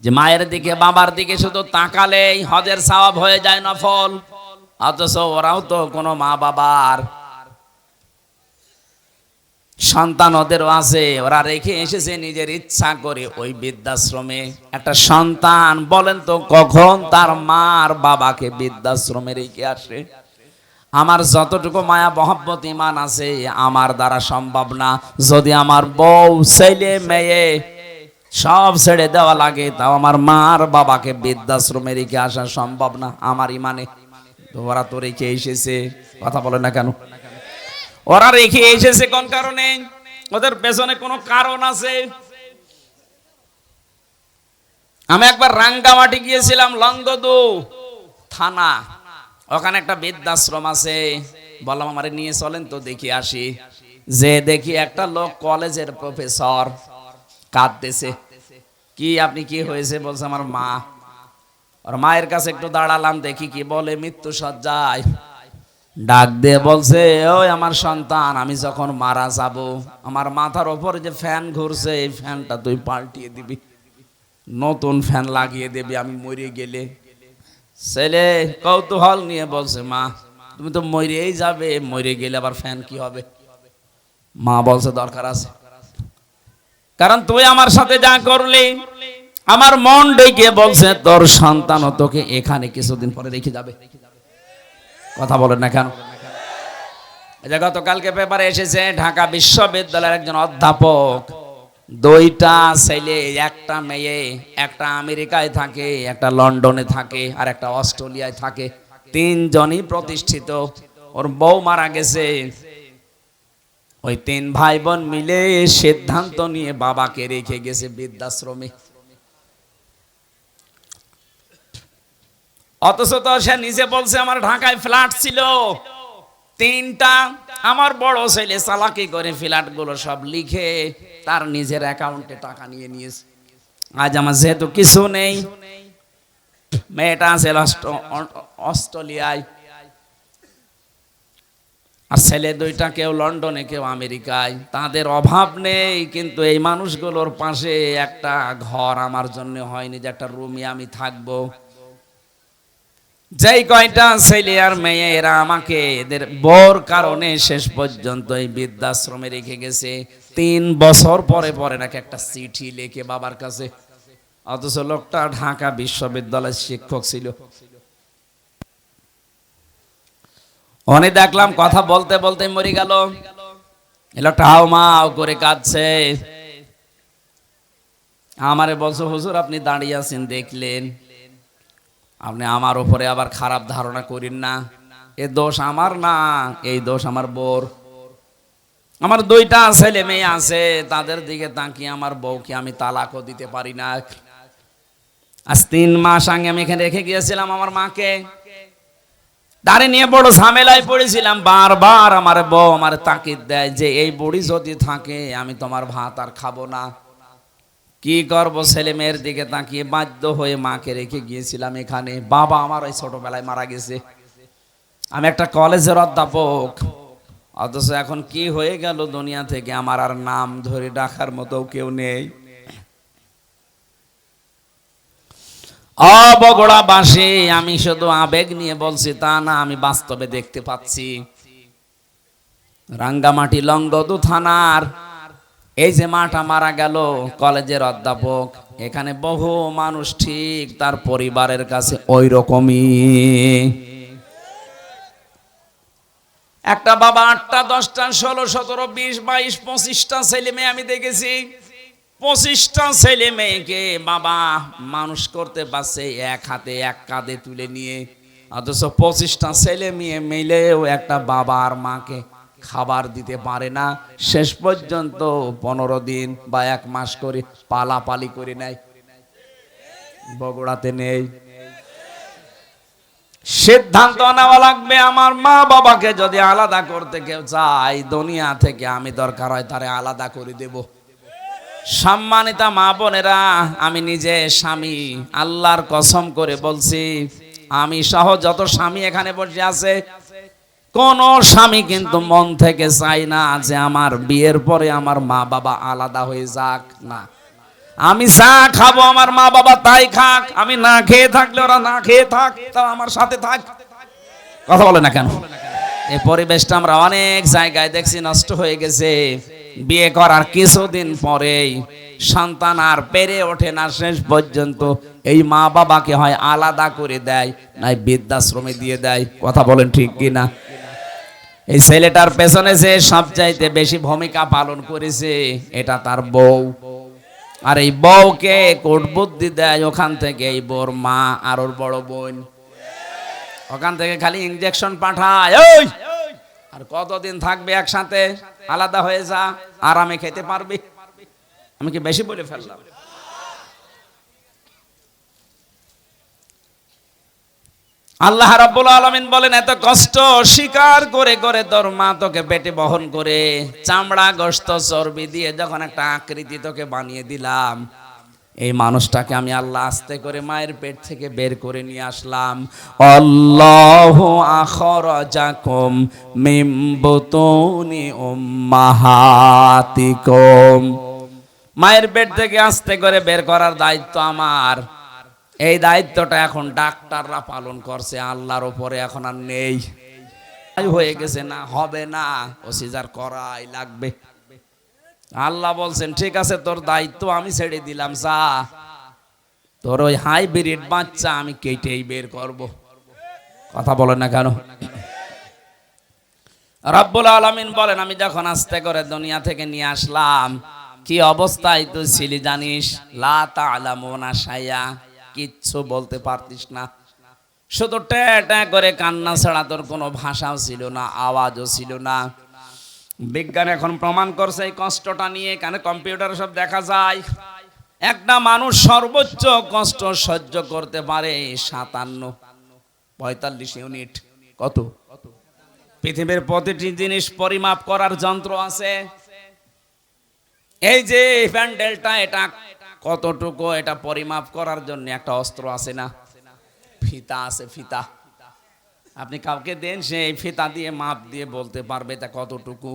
যে মায়ের দিকে বাবার দিকে শুধু তাকালেই হজের সওয়াব হয়ে যায় নফল, অথচ ওরাও তো কোনো মা বাবার সন্তান ওদেরও আছে, ওরা রেখে এসেছে নিজের ইচ্ছা করে ওই বৃদ্ধাশ্রমে। একটা সন্তান বলেন তো কখন তার মার বাবাকে বৃদ্ধাশ্রমে রেখে আসে? আমার যতটুকু মায়া মহব্বত ইমান আছে আমার দ্বারা সম্ভব না। যদি আমার বউ ছেলে মেয়ে সব ছেড়ে দেওয়া লাগে, তাও আমার মার বাবাকে বৃদ্ধাশ্রমে রেখে আসা সম্ভব না আমার ইমানে। তো ওরা তো রেখে এসেছে, কথা বলে না কেন? ওরা রেখে এসেছে কোন কারণে? ওদের পেছনে কোনো কারণ আছে। আমি একবার রাঙ্গামাটি গিয়েছিলাম, লংগদু থানা, ওখানে একটা বৃদ্ধাশ্রম আছে। বললাম আমারে নিয়ে চলেন তো দেখি আসি। যে দেখি একটা লোক কলেজের প্রফেসর কাঁদতেছে। কি আপনি কি হয়েছে? বলছে আমার মা। আর মায়ের কাছে একটু দাঁড়ালাম, দেখি কি বলে। মৃত্যু সজ্জায় ডাক দিয়ে বলছে, ওই আমার সন্তান, আমি যখন মারা যাব আমার মাথার ওপরে যে ফ্যান ঘুরছে এই ফ্যানটা তুই পাল্টিয়ে দিবি, নতুন ফ্যান লাগিয়ে দিবি আমি মরে গেলে। ছেলে কৌতূহল নিয়ে বলছে, মা তুমি তো মরেই যাবে, মরে গেলে আবার ফ্যান কি হবে? মা বলছে দরকার আছে, কারণ তুই আমার সাথে যা করলি আমার মন ডেকে বলছে তোর সন্তানও তোকে এখানে কিছুদিন পরে রেখে যাবে। কথা বলেন না কেন? গতকালকে পেপারে এসেছে ঢাকা বিশ্ববিদ্যালয়ের একজন অধ্যাপক, দুইটা ছেলে একটা মেয়ে, একটা আমেরিকায় থাকে, একটা লন্ডনে থাকে, আর একটা অস্ট্রেলিয়ায় থাকে। তিনজনই প্রতিষ্ঠিত। ওর বউ মারা গেছে। ওই তিন ভাই বোন মিলে সিদ্ধান্ত নিয়ে বাবাকে রেখে গেছে বৃদ্ধাশ্রমে। অথচ তো সে নিজে বলছে আমার ঢাকায় ফ্ল্যাট ছিল তিনটা। আমার বড় ছেলে চালাকি করে ফ্ল্যাট গুলো সব লিখে তার নিজের অ্যাকাউন্টে টাকা নিয়ে নিয়েছে। আজ আমার যেহেতু কিছু নেই, মেয়েটা আছে অস্ট্রেলিয়ায়, আর ছেলে দুইটা কেউ লন্ডনে কেউ আমেরিকায়। তাদের অভাব নেই, কিন্তু এই মানুষগুলোর পাশে একটা ঘর আমার জন্য হয়নি, যে একটা রুমে আমি থাকবো। যেই কয়টা ছেলে আর মেয়ে এরা আমাকে এদের বোর কারণে শেষ পর্যন্ত এই বৃদ্ধাশ্রমে রেখে গেছে। 3 বছর পরে পরে নাকি একটা চিঠি লিখে বাবার কাছে, অথচ লোকটা ঢাকা বিশ্ববিদ্যালয়ের শিক্ষক ছিল। অনেক দেখলাম কথা বলতে বলতে মরে গেল। লোকটা হাও মাও করে কাঁদছে। আমারে বলছো হুজুর আপনি দাঁড়িয়ে আছেন দেখলেন, আপনি আমার উপরে আবার খারাপ ধারণা করেন না। এ দোষ আমার না, এই দোষ আমার বোর। আমার দুইটা ছেলে মেয়ে আছে, তাদের দিকে তাকিয়ে আমার বউকে আমি তালাকও দিতে পারি না। আজ 3 মাস আগে আমি এখানে রেখে গিয়েছিলাম আমার মাকে। দাঁড়িয়ে নিয়ে বড় ঝামেলায় পড়েছিলাম। বারবার আমার বউ আমার তাকিদ দেয় যে এই বুড়ি যদি থাকে আমি তোমার ভাত আর খাবো না। কি করবো? ছেলে মেয়ের দিকে তাকিয়ে বাধ্য হয়ে মাকে রেখে গিয়েছিলাম এখানে। বাবা আমার ওই ছোটবেলায় মারা গেছে। আমি একটা কলেজের অধ্যাপক, অথচ এখন কি হয়ে গেল দুনিয়া থেকে আমার আর নাম ধরে ডাকার মতো কেউ নেই। বগুড়াবাসী, আমি শুধু আবেগ নিয়ে বলছি তা না, আমি বাস্তবে দেখতে পাচ্ছি। রাঙ্গামাটি লংগদু থানার এই যে মাটা মারা গেল, কলেজের অধ্যাপক, এখানে বহু মানুষ ঠিক তার পরিবারের কাছে ওই রকমই। একটা বাবা 8টা 10টা 16 17 20 22 25টা ছেলে মেয়ে আমি দেখেছি। 25টা ছেলে মেয়েকে বাবা মানুষ করতে পারছে এক হাতে এক কাঁধে তুলে নিয়ে, অথচ 25টা ছেলে মেয়ে মিলেও একটা বাবা আর মাকে খাবার দিতে পারে না। শেষ পর্যন্ত 15 দিন বা 1 মাস করে পালাপালি করে নেয়। বগুড়াতে নেই? সিদ্ধান্ত নেওয়া লাগবে। আমার মা বাবাকে যদি আলাদা করতে কেউ চায় দুনিয়া থেকে, আমি দরকার হয় তারে আলাদা করে দেব। সম্মানিতা মা বোনেরা, আমি নিজে স্বামী, আল্লাহর কসম করে বলছি, আমি সহ যত স্বামী এখানে বসে আছে, কোন স্বামী কিন্তু মন থেকে চাই না যে আমার বিয়ের পরে আমার মা বাবা আলাদা হয়ে যাক। না, আমি যা খাবো আমার মা বাবা তাই খাক, আমি না খেয়ে থাকলে ওরা না খেয়ে থাক, তাও আমার সাথে থাক। কথা বলে না কেন? এই পরিবেশটা আমরা অনেক জায়গায় দেখছি নষ্ট হয়ে গেছে। বিয়ে করার কিছুদিন পরেই সন্তান আর পেরে ওঠে না, শেষ পর্যন্ত এই মা বাবাকে হয় আলাদা করে দেয়, নাই বৃদ্ধাশ্রমে দিয়ে দেয়। কথা বলেন ঠিক কিনা? এই ছেলেটার পেছনে যে সবচাইতে বেশি ভূমিকা পালন করেছে এটা তার বউ, আর এই বউকে কোট বুদ্ধি দেয় ওখান থেকে এই বউর মা আর ওর বড় বোন, ওখান থেকে খালি ইনজেকশন পাঠায়। ওই আর কতদিন থাকবে একসাথে, আলাদা হয়ে যা, আরামে খেতে পারবি। আমি কি বেশি বলে ফেললাম? আল্লাহ রাব্বুল আলামিন বলেন, এত কষ্ট স্বীকার করে করে তোর মা তোকে পেটে বহন করে চামড়া গোশত চর্বি দিয়ে যখন একটা আকৃতি তোকে বানিয়ে দিলাম, এই মানুষটাকে আমি আল্লাহ আস্তে করে মায়ের পেট থেকে বের করে নিয়ে আসলাম। আল্লাহু আখরাজাকুম মিন বুতুনি উম্মাহাতিকুম, মায়ের পেট থেকে আস্তে করে বের করার দায়িত্ব আমার। এই দায়িত্বটা এখন ডাক্তাররা পালন করছে, আল্লাহর উপরে এখন আর নেই। হয়ে গেছে, না হবে না, ও সিজার করাই লাগবে। আল্লাহ বলছেন ঠিক আছে, তোর দায়িত্ব আমি ছেড়ে দিলাম, যা তোর ওই হাইব্রিড বাচ্চা আমি কেটেই বের করব। কথা বলেন না কেন? রব্বুল আলামিন বলেন, আমি যখন আস্তে করে দুনিয়া থেকে নিয়ে আসলাম, কি অবস্থায় তুই ছিলি জানিস? লা তা'লামুনা শাইয়া, কিচ্ছু বলতে পারতিস না, শুধু ট্যাঁ করে কান্না ছাড়া তোর কোনো ভাষাও ছিল না, আওয়াজও ছিল না। বিজ্ঞান এখন প্রমাণ করছে এই কষ্টটা নিয়ে, কেন কম্পিউটারে সব দেখা যায়। একটা মানুষ সর্বোচ্চ কষ্ট সহ্য করতে পারে 45 ইউনিট। কত? পৃথিবীর প্রতিটি জিনিস পরিমাপ করার যন্ত্র আছে। এই যে প্যান্ডেলটা, এটা কতটুকু, এটা পরিমাপ করার জন্য একটা অস্ত্র আছে না, ফিতা আছে, ফিতা। আপনি কাউকে দেন, সে এই ফিতা দিয়ে মাপ দিয়ে বলতে পারবে এটা কতটুকু।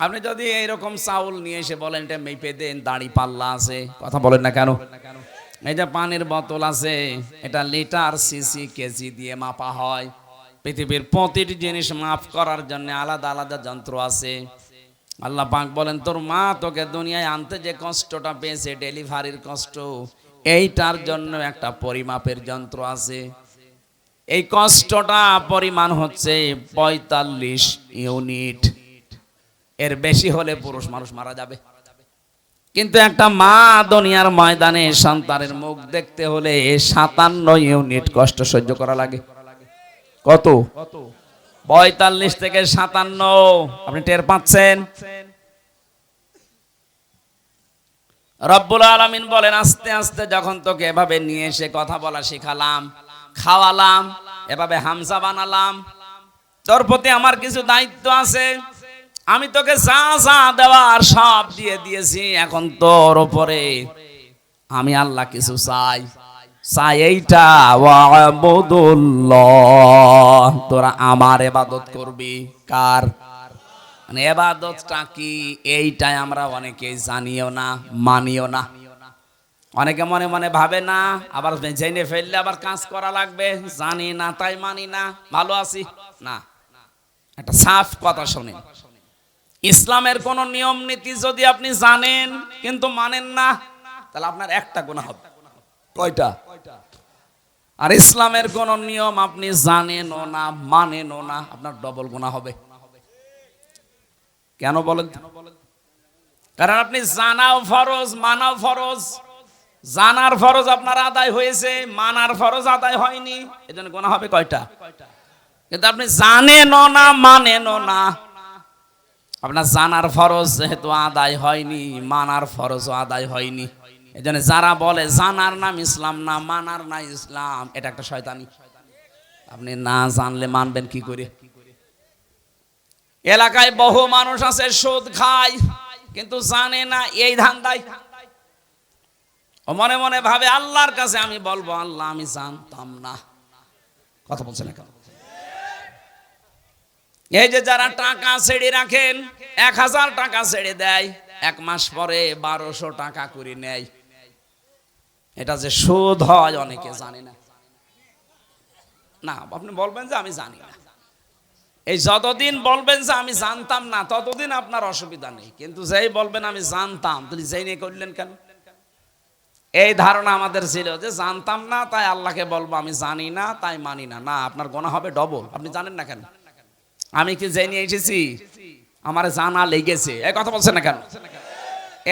আপনি যদি এইরকম চাউল নিয়ে এসে বলেন এটা মেপে দেন, দাড়ি পাল্লা আছে। কথা বলেন না কেন? এই যে পানির বোতল আছে, এটা লিটার, সিসি, কেজি দিয়ে মাপা হয়। পৃথিবীর প্রতিটি জিনিস মাপ করার জন্য আলাদা আলাদা যন্ত্র আছে। আল্লাহ পাক বলেন, তোর মা তোকে দুনিয়ায় আনতে যে কষ্টটা পেয়েছে, ডেলিভারির কষ্ট, এইটার জন্য একটা পরিমাপের যন্ত্র আছে। এই কষ্টটা পরিমাণ হচ্ছে 45 ইউনিট। এর বেশি হলে পুরুষ মানুষ মারা যাবে। কিন্তু একটা মা দুনিয়ার ময়দানে সন্তানের মুখ দেখতে হলে 57 ইউনিট কষ্ট সহ্য করা লাগে। কত? 45 থেকে 57। আপনি টের পাচ্ছেন? রব্বুল আলামিন বলেন, আস্তে আস্তে যখন তোকে এভাবে নিয়ে এসে কথা বলা শিখালাম, খাওয়ালাম, এভাবে হামজা বানালাম, তোর প্রতি আমার কিছু দায়িত্ব আছে। আমি তোকে যা যা দেওয়ার সব দিয়ে দিয়েছি, এখন তোর উপরে আমি আল্লাহ কিছু চাই। চাই এইটা, ওয়াবুদুল্লাহ, তোরা আমার ইবাদত করবি। কার? মানে ইবাদতটা কি, এইটাই আমরা অনেকেই জানিও না, মানিও না। অনেকে মনে মনে ভাবে না, আবার জেনে ফেললে আবার কাজ করা লাগবে, জানি না তাই মানি না, ভালো আছি না। একটা সাফ কথা শোনেন, ইসলামের কোন নিয়ম নীতি যদি আপনি জানেন কিন্তু মানেন না, তাহলে আপনার একটা গুনাহ হবে। কয়টা? আর ইসলামের কোন নিয়ম আপনি জানেনও না, মানেনও না, আপনার ডবল গুনাহ হবে। কেন বলেন? কারণ আপনি জানাও ফরজ, মানাও ফরজ। জানার ফরজ আপনার আদায় হয়েছে, মানার ফরজ আদায় হয়নি, এজন্য গুনাহ হবে কয়টা? কিন্তু আপনি জানেনও না, মানেনও না, আপনার জানার ফরজ যেহেতু আদায় হয়নি, মানার ফরজও আদায় হয়নি। এজন্য যারা বলে জানার নাম ইসলাম না, মানার না ইসলাম, এটা একটা শয়তানি। আপনি না জানলে মানবেন কি করে? এলাকায় বহু মানুষ আছে সুদ খায় কিন্তু জানে না এই ধান্দায়। ও মনে মনে ভাবে আল্লাহর কাছে আমি বলবো আল্লাহ আমি জানতাম না। কথা বলছেন না কেন? এই যে যারা টাকা ছেড়ে রাখেন, 1000 টাকা ছেড়ে দেয়, 1 মাস পরে 1200 টাকা করে নেয়। এটা যে সুদ হয় অনেকে জানে না। না আপনি বলবেন যে আমি জানি না, এই যতদিন বলবেন যে আমি জানতাম না ততদিন আপনার অসুবিধা নেই, কিন্তু যেই বলবেন আমি জানতাম, তুমি যেই নিয়ে করলেন কেন? এই ধারণা আমাদের ছিল যে জানতাম না তাই আল্লাহকে বলবো আমি জানি না তাই মানি না। না, আপনার গোনা হবে ডবল। আপনি জানেন না কেন? আমি কি জেনে নিয়ে এসেছি? আমার জানা লেগেছে। এই কথা বলছেন না কেন?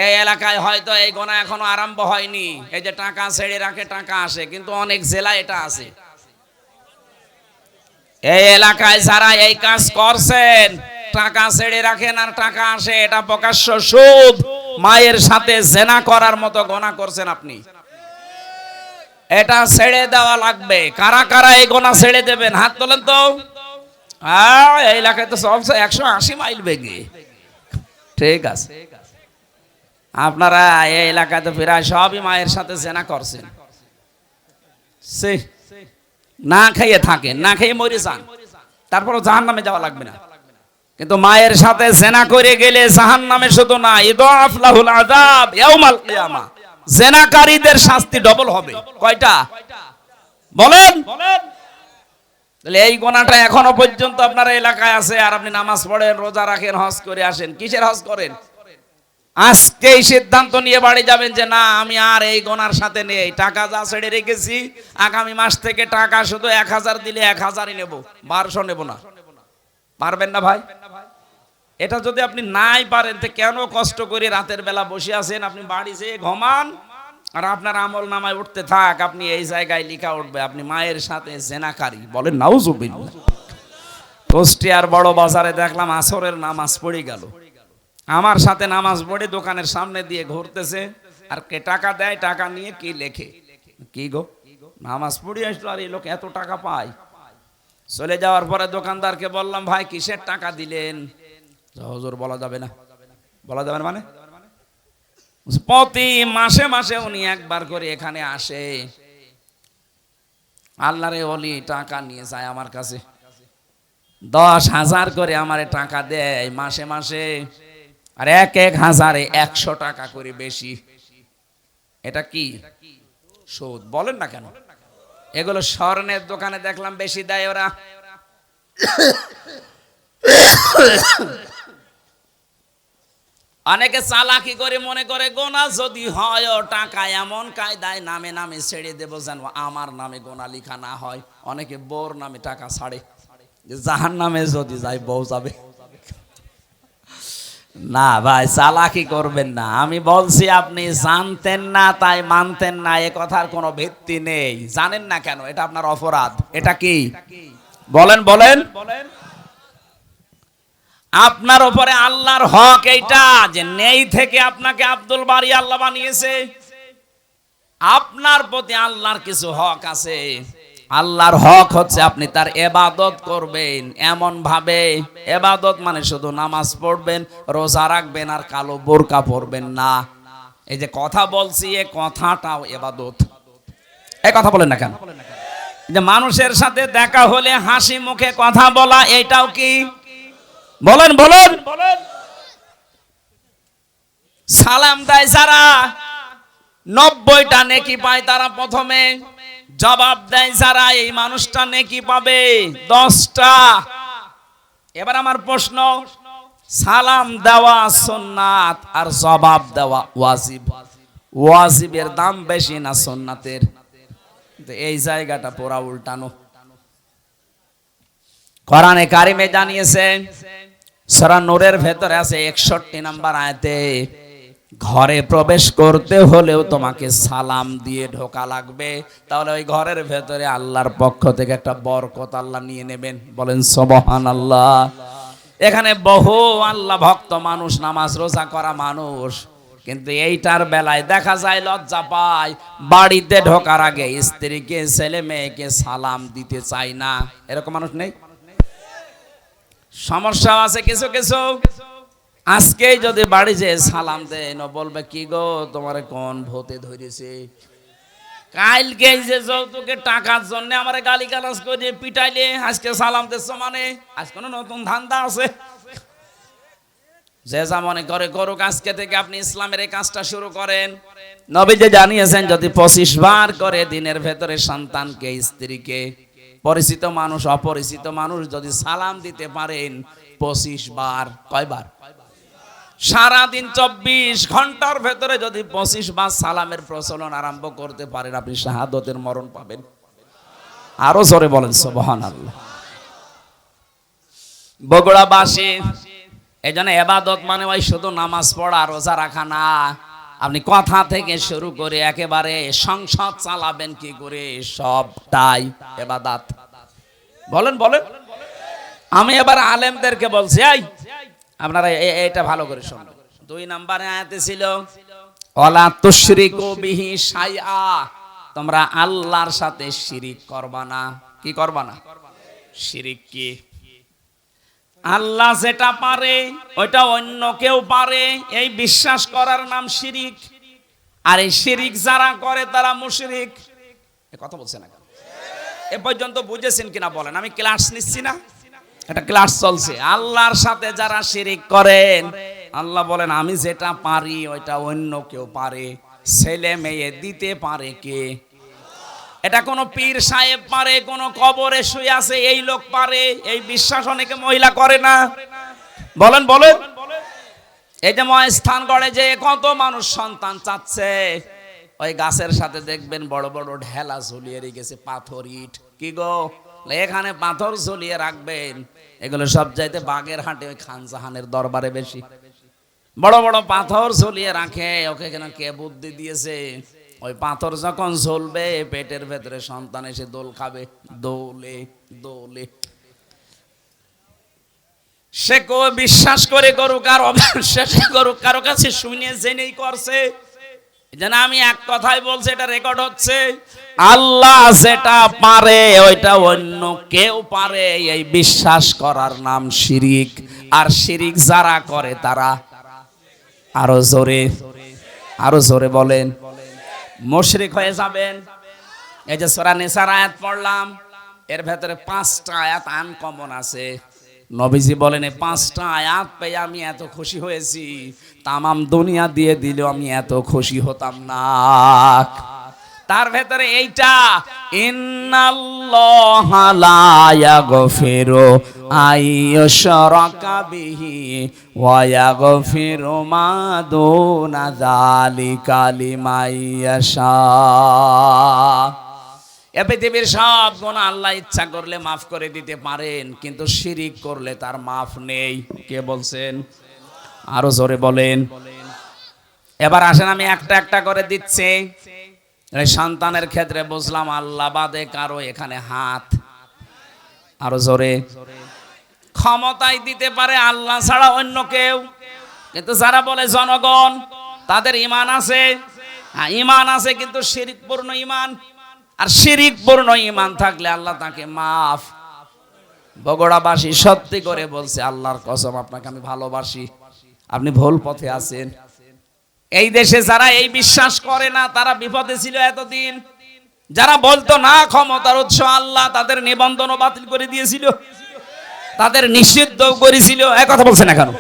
এই এলাকায় হয়তো এই গোনা এখনো আরম্ভ হয়নি। এই যে টাকা ছেড়ে রাখে টাকা আসে, কিন্তু অনেক জেলায় এটা আছে। এই এলাকায় যারা এই কাজ করছেন, টাকা ছেড়ে রাখেন আর টাকা আসে, এটা প্রকাশ্য সুদ। মায়ের সাথে জেনা করার মতো গোনা করছেন আপনি। এটা ছেড়ে দেওয়া লাগবে। কারা কারা এই গোনা ছেড়ে দেবেন? হাত তোলেন তো। এই এলাকায় তো চলছে 180 মাইল বেগে। ঠিক আছে, আপনারা এই এলাকায় তো প্রায় সবই মায়ের সাথে জেনা করছেন। না খেয়ে থাকেন, না খেয়ে মরে যান, তারপর জাহান্নামে যাওয়া লাগবে না। কিন্তু মায়ের সাথে জেনা করে গেলে জাহান্নামে শুধু না, ইদাফ লাহুল আযাব ইয়াউমাল কিয়ামা, জেনাকারীদের শাস্তি ডবল হবে। কয়টা বলেন? তাহলে এই গোনাটা এখনো পর্যন্ত আপনার এলাকায় আছে, আর আপনি নামাজ পড়েন, রোজা রাখেন, হজ করে আসেন। কিসের হজ করেন? আজকেই সিদ্ধান্ত নিয়ে বাড়ি যাবেন যে না আমি আর এই গোনার সাথে নেই। টাকা যা ছেড়ে রেখেছি, আগামী মাস থেকে টাকা শুধু 1000 দিলে 1000ই নেব, 1200 নেব না। পারবেন না ভাই? এটা যদি আপনি নাই পারেন তো কেন কষ্ট করে রাতের বেলা বসে আছেন? আপনি বাড়ি যেয়ে ঘুমান আর আপনার আমল নামায় উঠতে থাক, আপনি এই জায়গায় লেখা উঠবে আপনি মায়ের সাথে জেনাকারী। বলেন নাউজুবিল্লাহ। কুষ্টিয়ার বড় বাজারে দেখলাম আসরের নামাজ পড়ে গেল, আমার সাথে নামাজ পড়ে দোকানের সামনে দিয়ে ঘুরতেছে, আর কে টাকা দেয়, টাকা নিয়ে কি লেখে, কি গো নামাজ পড়ে আসলো আর এই লোক এত টাকা পায়। চলে যাওয়ার পরে দোকানদারকে বললাম ভাই কিসের টাকা দিলেন? হুজুর বলা যাবে না। বলা যাবে না মানে? প্রতি মাসে মাসে উনি একবার করে এখানে আসে, আল্লাহরে ওলি টাকা নিয়ে যায় আমার কাছে, 10,000 করে আমারে টাকা দেয় মাসে মাসে, আর 1,000-এ 100 টাকা করে বেশি। এটা কি সুদ? বলেন না কেন? এগুলো স্বর্ণের দোকানে দেখলাম বেশি দেয় ওরা। অনেকে চালাকি করে মনে করে গোনা যদি হয় টাকা এমন কায়দায় নামে নামে ছেড়ে দেবো যেন আমার নামে গোনা লিখা না হয়। অনেকে বউর নামে টাকা ছাড়ে, জাহান্নামে যদি যায় বউ যাবে। না ভাই, চালাকি করবেন না। আমি বলছি আপনি জানতেন না তাই মানতেন না, এ কথার কোনো ভিত্তি নেই। জানেন না কেন? এটা আপনার অপরাধ। এটা কি বলেন? বলেন। আপনার উপরে আল্লাহর হক এইটা যে নেই থেকে আপনাকে আব্দুল বারী আল্লাহ বানিয়েছে। আপনার প্রতি আল্লাহর কিছু হক আছে। আল্লাহর হক হচ্ছে আপনি তার ইবাদত করবেন এমন ভাবে। ইবাদত মানে শুধু নামাজ পড়বেন, রোজা রাখবেন আর কালো বোরকা পরবেন না। এই যে কথা বলছি, এই কথাটাও ইবাদত। এই কথা বলেন না কেন? যে মানুষের সাথে দেখা হলে হাসি মুখে কথা বলা, এইটাও কি? বলেন বলেন। সালাম দেয় যারা 90টা নেকি পায়, তারা প্রথমে জবাব দেয় যারা, এই মানুষটা নেকি পাবে 10টা। এবার আমার প্রশ্ন, সালাম দেওয়া সুন্নাত আর জবাব দেওয়া ওয়াজিব, ওয়াজিবের দাম বেশি না সুন্নাতের? এই জায়গাটা পুরা উল্টানো। কোরআনে কারিমে জানিয়েছে, সূরা নূরের ভেতরে আছে 61 নম্বর আয়াতে, ঘরে প্রবেশ করতে হলেও তোমাকে সালাম দিয়ে ঢোকা লাগবে, তাহলে ওই ঘরের ভেতরে আল্লাহর পক্ষ থেকে একটা বরকত আল্লাহ নিয়ে নেবেন। বলেন সুবহানাল্লাহ। এখানে বহু আল্লাহ ভক্ত মানুষ, নামাজ রোজা করা মানুষ, কিন্তু এইটার বেলায় দেখা যায় লজ্জা পায়, বাড়িতে ঢোকার আগে স্ত্রীকে ছেলে মেয়েকে সালাম দিতে চায় না। এরকম মানুষ নেই? সমস্যা আছে কিছু কিছু। আজকেই যদি বাড়ি যেয়ে সালাম দেন, বলবে কি গো তোমার কোন ভূতে ধরেছে? কালকে যে যৌতুকের টাকার জন্য আমার গালি গালাজ করে পিটাইলে আজকে সালাম দিচ্ছ, মানে আজ কোনো নতুন ধান্দা আছে? যে যা মনে করে করুক, আজকে থেকে আপনি ইসলামের এই কাজটা শুরু করেন। নবী যে জানিয়েছেন যদি 25 বার করে দিনের ভেতরে সন্তানকে, স্ত্রীকে, পরিচিত মানুষ অপরিচিত মানুষ যদি সালাম দিতে পারেন 25 বার, কয়বার? সারাদিন 24 ঘন্টার ভেতরে যদি 25 বার সালামের প্রচলন আরম্ভ করতে পারেন, আপনি শাহাদতের মরণ পাবেন। আরো জোরে বলেন সুবহানাল্লাহ। বগুড়াবাসী, এই জন্য এবাদত মানে ওই শুধু নামাজ পড়া রোজা রাখা না। আপনি কথা থেকে শুরু করে একেবারে সংসার চালাবেন কি করে, সবটাই এবাদত। বলেন বলেন। আমি এবার আলেমদেরকে বলছি, এই আপনারা এটা ভালো করে শুনবেন। 2 নম্বরে আয়াতে ছিল ওয়ালা তুশরিকু বিহি শাইআ, তোমরা আল্লাহর সাথে শিরিক করবা না। কি করবা না? শিরিক কি? আল্লাহ যেটা পারে ওইটা অন্য কেউ পারে, এই বিশ্বাস করার নাম শিরিক। আর এই শিরিক যারা করে তারা মুশরিক। এ কথা বলছেন না কেন? এ পর্যন্ত বুঝেছেন কিনা বলেন? আমি ক্লাস নিচ্ছি না, এটা ক্লাস চলছে। আল্লাহর সাথে যারা শিরিক করেন, আল্লাহ বলেন আমি যেটা পারি ওইটা অন্য কেউ পারে। ছেলে মেয়ে দিতে পারে কে? এটা কোন পীর সাহেব পারে, কোন কবরে শুয়ে আছে এই লোক পারে, এই বিশ্বাস অনেকে মহিলা করে না। বলেন বলেন। এই যে মহাস্থান গড়ে যে কত মানুষ সন্তান চাচ্ছে, ওই গাছের সাথে দেখবেন বড় বড় ঢেলা ঝুলিয়ে রেখেছে, পাথর ইট। কি গো, এখানে পাথর ঝুলিয়ে রাখবেন। এগুলো সব চাইতে বাগেরহাটে ওই খান জাহানের দরবারে বেশি বড় বড় পাথর ঝুলিয়ে রাখে। ওকে কেন কে বুদ্ধি দিয়েছে? ওই পাথর যখন ঝুলবে পেটের ভেতরে সন্তান এসে দোল খাবে, দোলে দোলে। সে কো বিশ্বাস করে করুক আর অবিশ্বাস করুক, কারো কাছে শুনে জেনেই করছে। যেন আমি এক কথাই বলছি, এটা রেকর্ড হচ্ছে। আল্লাহ যেটা পারে ওইটা অন্য কেউ পারে, এই বিশ্বাস করার নাম শিরিক। আর শিরিক যারা করে তারা, আরো জোরে, আরো জোরে বলেন, মুশরিক হয়ে যাবেন। এই যে সূরা নিসার আয়াত পড়লাম, এর ভেতরে 5টা আয়াত আনকমন আছে। নবীজি বলেন এই 5টা আয়াত পেয়ে আমি এত খুশি হয়েছি, তামাম দুনিয়া দিয়ে দিলেও আমি এত খুশি হতাম না। তার ভেতরে এইটা, ইন্নাল্লাহা লা ইয়াগফিরু আইয়ুশরাকা বিহি ওয়া ইয়াগফিরু মা দুনা যালিকা লিমান ইয়াশা। এ পৃথিবীর সব গুনাহ আল্লাহ ইচ্ছা করলে মাফ করে দিতে পারেন, কিন্তু শিরিক করলে তার মাফ নেই। কে বলছেন? আরো জোরে বলেন। এবার আসেন আমি একটা একটা করে দিচ্ছি। সন্তানের ক্ষেত্রে বুঝলাম আল্লাহ বাদে কারো এখানে হাত, আরো জোরে। ক্ষমতায় দিতে পারে আল্লাহ ছাড়া অন্য কেউ, কিন্তু যারা বলে জনগণ তাদের ঈমান আছে, ঈমান আছে কিন্তু শিরকপূর্ণ ঈমান। আর শিরকপূর্ণ ঈমান থাকলে আল্লাহ তাকে মাফ। বগুড়াবাসী সত্যি করে বলছে, আল্লাহর কসম আপনাকে আমি ভালোবাসি, আপনি ভুল পথে আছেন। এই দেশে যারা এই বিশ্বাস করে না তারা বিপদে ছিল এতদিন। যারা বলতো না ক্ষমতার উৎস আল্লাহ, তাদের নিবন্ধনও বাতিল করে দিয়েছিল, তাদের নিষিদ্ধ করেছিল। এক কথা বলছে না কেন?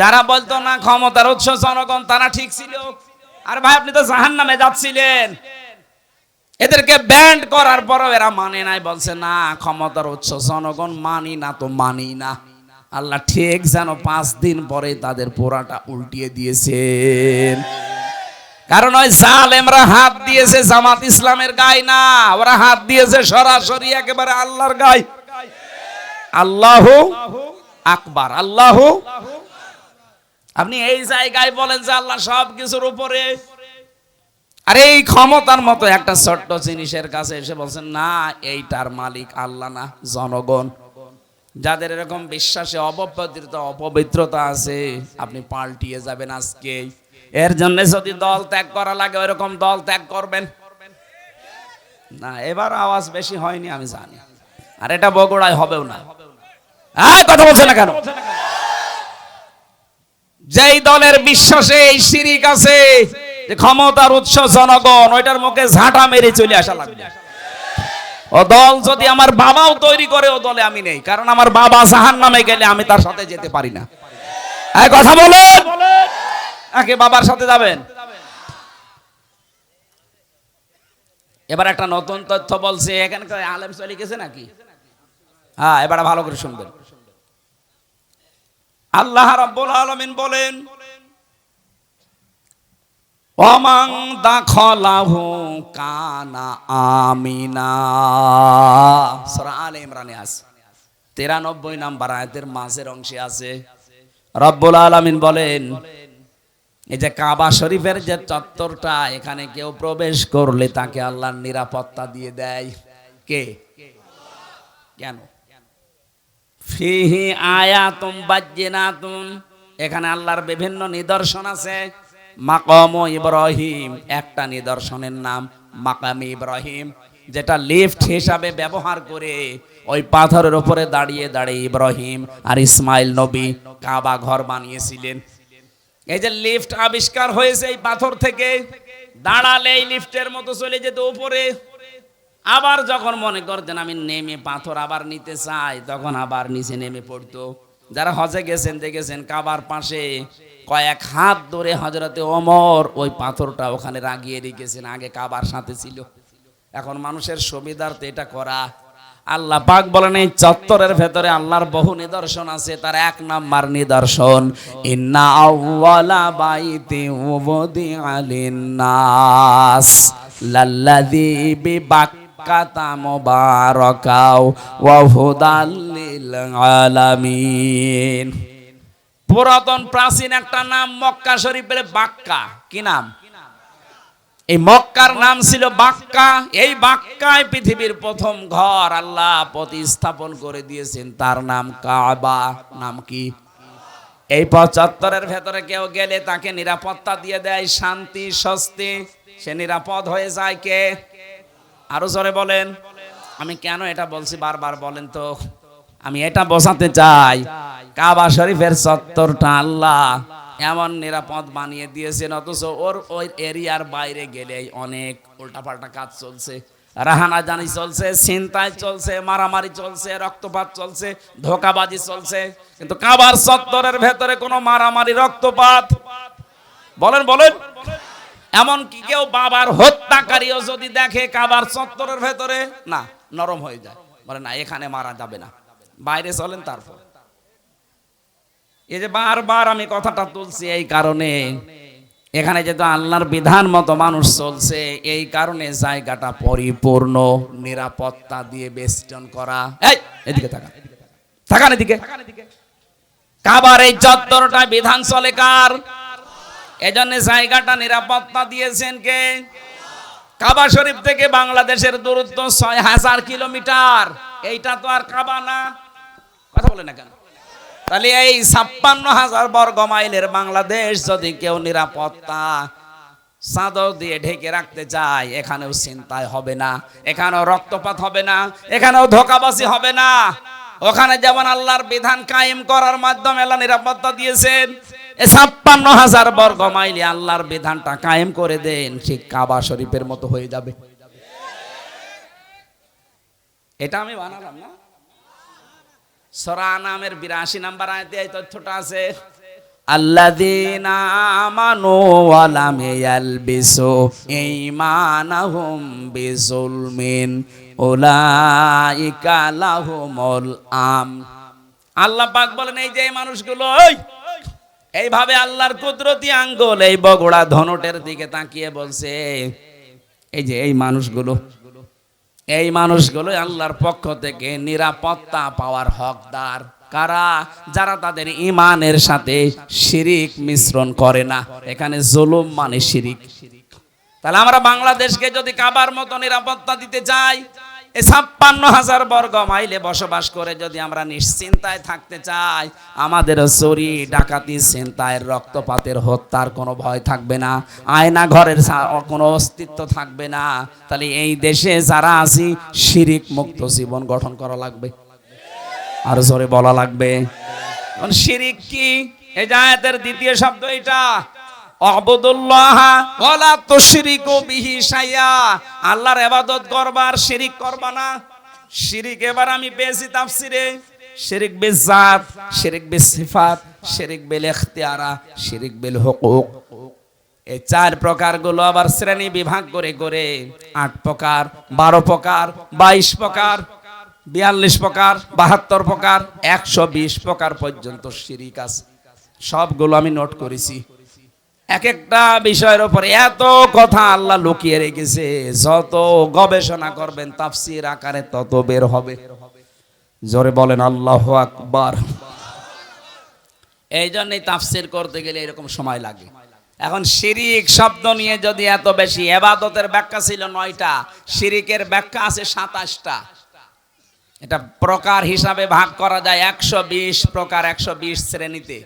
যারা বলতো না ক্ষমতার উৎস জনগণ, তারা ঠিক ছিল। আর ভাই আপনি তো জাহান্নামে যাচ্ছিলেন। এদেরকে ব্যান্ড করার পরও এরা মানে নাই, বলছে না ক্ষমতার উৎস জনগণ, মানি না তো মানি না। আল্লাহ ঠিক যেন 5 দিন পরে তাদের পোড়াটা উল্টিয়ে দিয়েছেন। কারণ ওই জালেমরা হাত দিয়েছে জামাত ইসলামের গায়ে না, ওরা হাত দিয়েছে সরাসরি একেবারে আল্লাহর গায়ে। আল্লাহু আকবার, আল্লাহু। আপনি এই জায়গায় বলেন যে আল্লাহ সব কিছুর উপরে, আর এই ক্ষমতার মতো একটা ছোট্ট জিনিসের কাছে এসে বলছেন না এইটার মালিক আল্লাহ না জনগণ। যাদের এরকম বিশ্বাসে অপবিত্রতা আছে, আপনি পাল্টিয়ে যাবেন আজকে। এর জন্য যদি দল ত্যাগ করা লাগে ওইরকম দল ত্যাগ করবেন না। এবার আওয়াজ বেশি হয়নি আমি জানি, আর এটা বগুড়ায় হবেও না। কথা বলছে না কেন? যেই দলের বিশ্বাসে এই শিরিক আছে যে ক্ষমতার উৎস জনগণ, ওইটার মুখে ঝাঁটা মেরে চলে আসা লাগবে। ও দল যদি আমার বাবাও তৈরি করে, ও দলে আমি নেই, কারণ আমার বাবা জাহান্নামে গেলে আমি তার সাথে যেতে পারি না। কথা বলেন, আগে বাবার সাথে যাবেন। এবার একটা নতুন তথ্য বলছে, এখানে আলেম চলে গেছে নাকি? হ্যাঁ, এবার ভালো করে শুনবেন। আল্লাহ রাব্বুল আলামিন বলেন, ওয়ামান দাখালাহু কানা আমিনা। সূরা আলে ইমরানে আছে, 93 নম্বর আয়াতের মাঝের অংশে আছে। রব্বুল আলামিন বলেন, এই যে কাবা শরীফের যে চত্বরটা, এখানে কেউ প্রবেশ করলে তাকে আল্লাহর নিরাপত্তা দিয়ে দেয়। কে? কেন? ফিহি আয়াতুম বাজ্জিনাতুন, এখানে আল্লাহর বিভিন্ন নিদর্শন আছে। মাকাম ইব্রাহিম, একটা নিদর্শনের নাম মাকাম ইব্রাহিম, যেটা লিফট হিসাবে ব্যবহার করে ওই পাথরের উপরে দাঁড়িয়ে দাঁড়িয়ে ইব্রাহিম আর ইসমাইল নবী কাবা ঘর বানিয়েছিলেন। এই যে লিফট আবিষ্কার হয়েছে এই পাথর থেকে, দাঁড়ালে এই লিফটের মতো চলে যেত উপরে। আবার যখন মনে করতেন আমি নেমে পাথর আবার নিতে চাই, তখন আবার নিচে নেমে পড়তো। যারা হজে গেছেন দেখেছেন, কাবার পাশে কয়েক হাত ধরে হযরতে ওমর ওই পাথরটা ওখানে রাগিয়ে রেখেছেন, আগে কাবার সাথে ছিল। এখন মানুষের সুবিধার্থে এটা করা। আল্লাহ পাক বলেন, এই চত্বরের ভেতরে আল্লাহর বহু নিদর্শন আছে। তার এক নাম্বার নিদর্শন, ইন্না আউওয়ালা বাইতি উযিআ লিন-নাস লাল্লাযী বিবাক্কাতা মুবারাকাও ওয়া হুদাল লিল আলামিন। পুরাতন প্রাচীন একটা নাম মক্কা শরীফের বাক্কা। কি নাম? এই মক্কার নাম ছিল বাক্কা। এই বাক্কায় পৃথিবীর প্রথম ঘর আল্লাহ প্রতিস্থাপন করে দিয়েছেন, তার নাম কাবা। নাম কি? এই চত্বরের ভেতরে কেউ গেলে তাকে নিরাপত্তা দিয়ে দেয়, শান্তি স্বস্তি, সে নিরাপদ হয়ে যায়। কে? আরো জোরে বলেন। আমি কেন এটা বলছি বারবার বলেন তো? আমি এটা বোঝাতে চাই, কাবা শরীফের চত্বরটা আল্লাহ এমন নিরাপদ বানিয়ে দিয়েছেন, অথচ ওই এরিয়ার বাইরে গেলেই অনেক উল্টাপাল্টা কাজ চলছে, রাহানাজানি চলছে, ছিনতাই চলছে, মারামারি চলছে, রক্তপাত চলছে, ধোঁকাবাজি চলছে। কিন্তু কাবার চত্বরের ভেতরে কোনো মারামারি রক্তপাত, বলেন বলেন, এমন কি কেউ বাবার হত্যাকারীও যদি দেখে কাবার চত্বরের ভেতরে, না, নরম হয়ে যায়, বলে না এখানে মারা যাবে না, বাইরে চলেন। তারপর এই যে বারবার আমি কথাটা তুলছি এই কারণে, এখানে যেহেতু আল্লাহর বিধান মতো মানুষ চলছে, এই কারণে জায়গাটা পরিপূর্ণ নিরাপত্তা দিয়ে বেষ্টন করা। এই এদিকে তাকান, তাকান এদিকে। কাবার এই চত্বরটা বিধান চলে কার? এজন্য জায়গাটা নিরাপত্তা দিয়েছেন কে? কাবা শরীফ থেকে বাংলাদেশের দূরত্ব 6000 কিলোমিটার। এইটা তো আর কাবা না, কথা বলে না কেন? তাহলে এই 56,000 বর্গ মাইলের বাংলাদেশ যদি কেউ নিরাপত্তা চাদর দিয়ে ঢেকে রাখতে চায়, এখানেও ছিনতাই হবে না, এখানেও রক্তপাত হবে না, এখানেও ধোঁকাবাজি হবে না। ওখানে যেমন আল্লাহর বিধান কায়েম করার মাধ্যমে আল্লাহ নিরাপত্তা দিয়েছেন, এই 56,000 বর্গ মাইলে আল্লাহর বিধানটা কায়েম করে দেন, ঠিক কাবা শরীফের মতো হয়ে যাবে। এটা আমি বানালাম না, সূরা আনামের 82 নম্বর আয়াতে এই তথ্যটা আছে। আল্লাযীনা আমানু ওয়া লাম ইয়ালবিসু ঈমানাহুম বিযুলমিন উলাইকা লাহুমুল আম। আল্লাহ পাক বলেন, এই যে মানুষগুলো এইভাবে আল্লাহর কুদরতি আঙ্গুল এই বগুড়া ধনুটের দিকে তাকিয়ে বলছে, এই যে এই মানুষগুলো আল্লাহর পক্ষ থেকে নিরাপত্তা পাওয়ার হকদার। কারা? যারা তাদের ঈমানের সাথে শিরিক মিশ্রণ করে না। এখানে জুলুম মানে শিরিক। তাহলে আমরা বাংলাদেশকে যদি কাবার মতো নিরাপত্তা দিতে চাই, এই 56,000 বর্গ মাইলে বসবাস করে যদি আমরা নিশ্চিন্তায় থাকতে চাই, আমাদের চুরি ডাকাতি ছিনতাইয়ের রক্তপাতের হত্যার কোনো ভয় থাকবে না, আয়না ঘরের কোনো অস্তিত্ব থাকবে না, তাহলে এই দেশে যারা আছি শিরিক মুক্ত জীবন গঠন করা লাগবে। আর জোরে বলা লাগবে। শিরিক কি? এই আয়াতের দ্বিতীয় শব্দ এটা, আবুদুল্লাহ ওয়ালা তুশরিকু বিহি শাইআ, আল্লাহর ইবাদত করবা আর শিরিক করবা না। শিরিক এবার আমি পেয়েছি তাফসিরে, শিরিক বিল জাত, শিরিক বিল সিফাত, শিরিক বিল ইখতিয়ারা, শিরিক বিল হুকুক। এই 4 প্রকারগুলো আবার শ্রেণী বিভাগ করে করে 8 প্রকার, 12 প্রকার, 22 প্রকার, 42 প্রকার, 72 প্রকার, 120 প্রকার পর্যন্ত শিরিক আছে। সবগুলো আমি নোট করেছি। এক একটা বিষয়ের উপর এত কথা আল্লাহ লুকিয়ে রেখেছে, যত গবেষণা করবেন তাফসীর আকারে তত বের হবে। জোরে বলেন আল্লাহু আকবার। এই জন্যই তাফসীর করতে গেলে এরকম সময় লাগে। এখন শিরিক শব্দ নিয়ে যদি এত বেশি, ইবাদতের ব্যাখ্যা ছিল 9টা, শিরিকের ব্যাখ্যা আছে 27টা। এটা প্রকার হিসাবে ভাগ করা যায় 120 প্রকার, 120 শ্রেণীতে।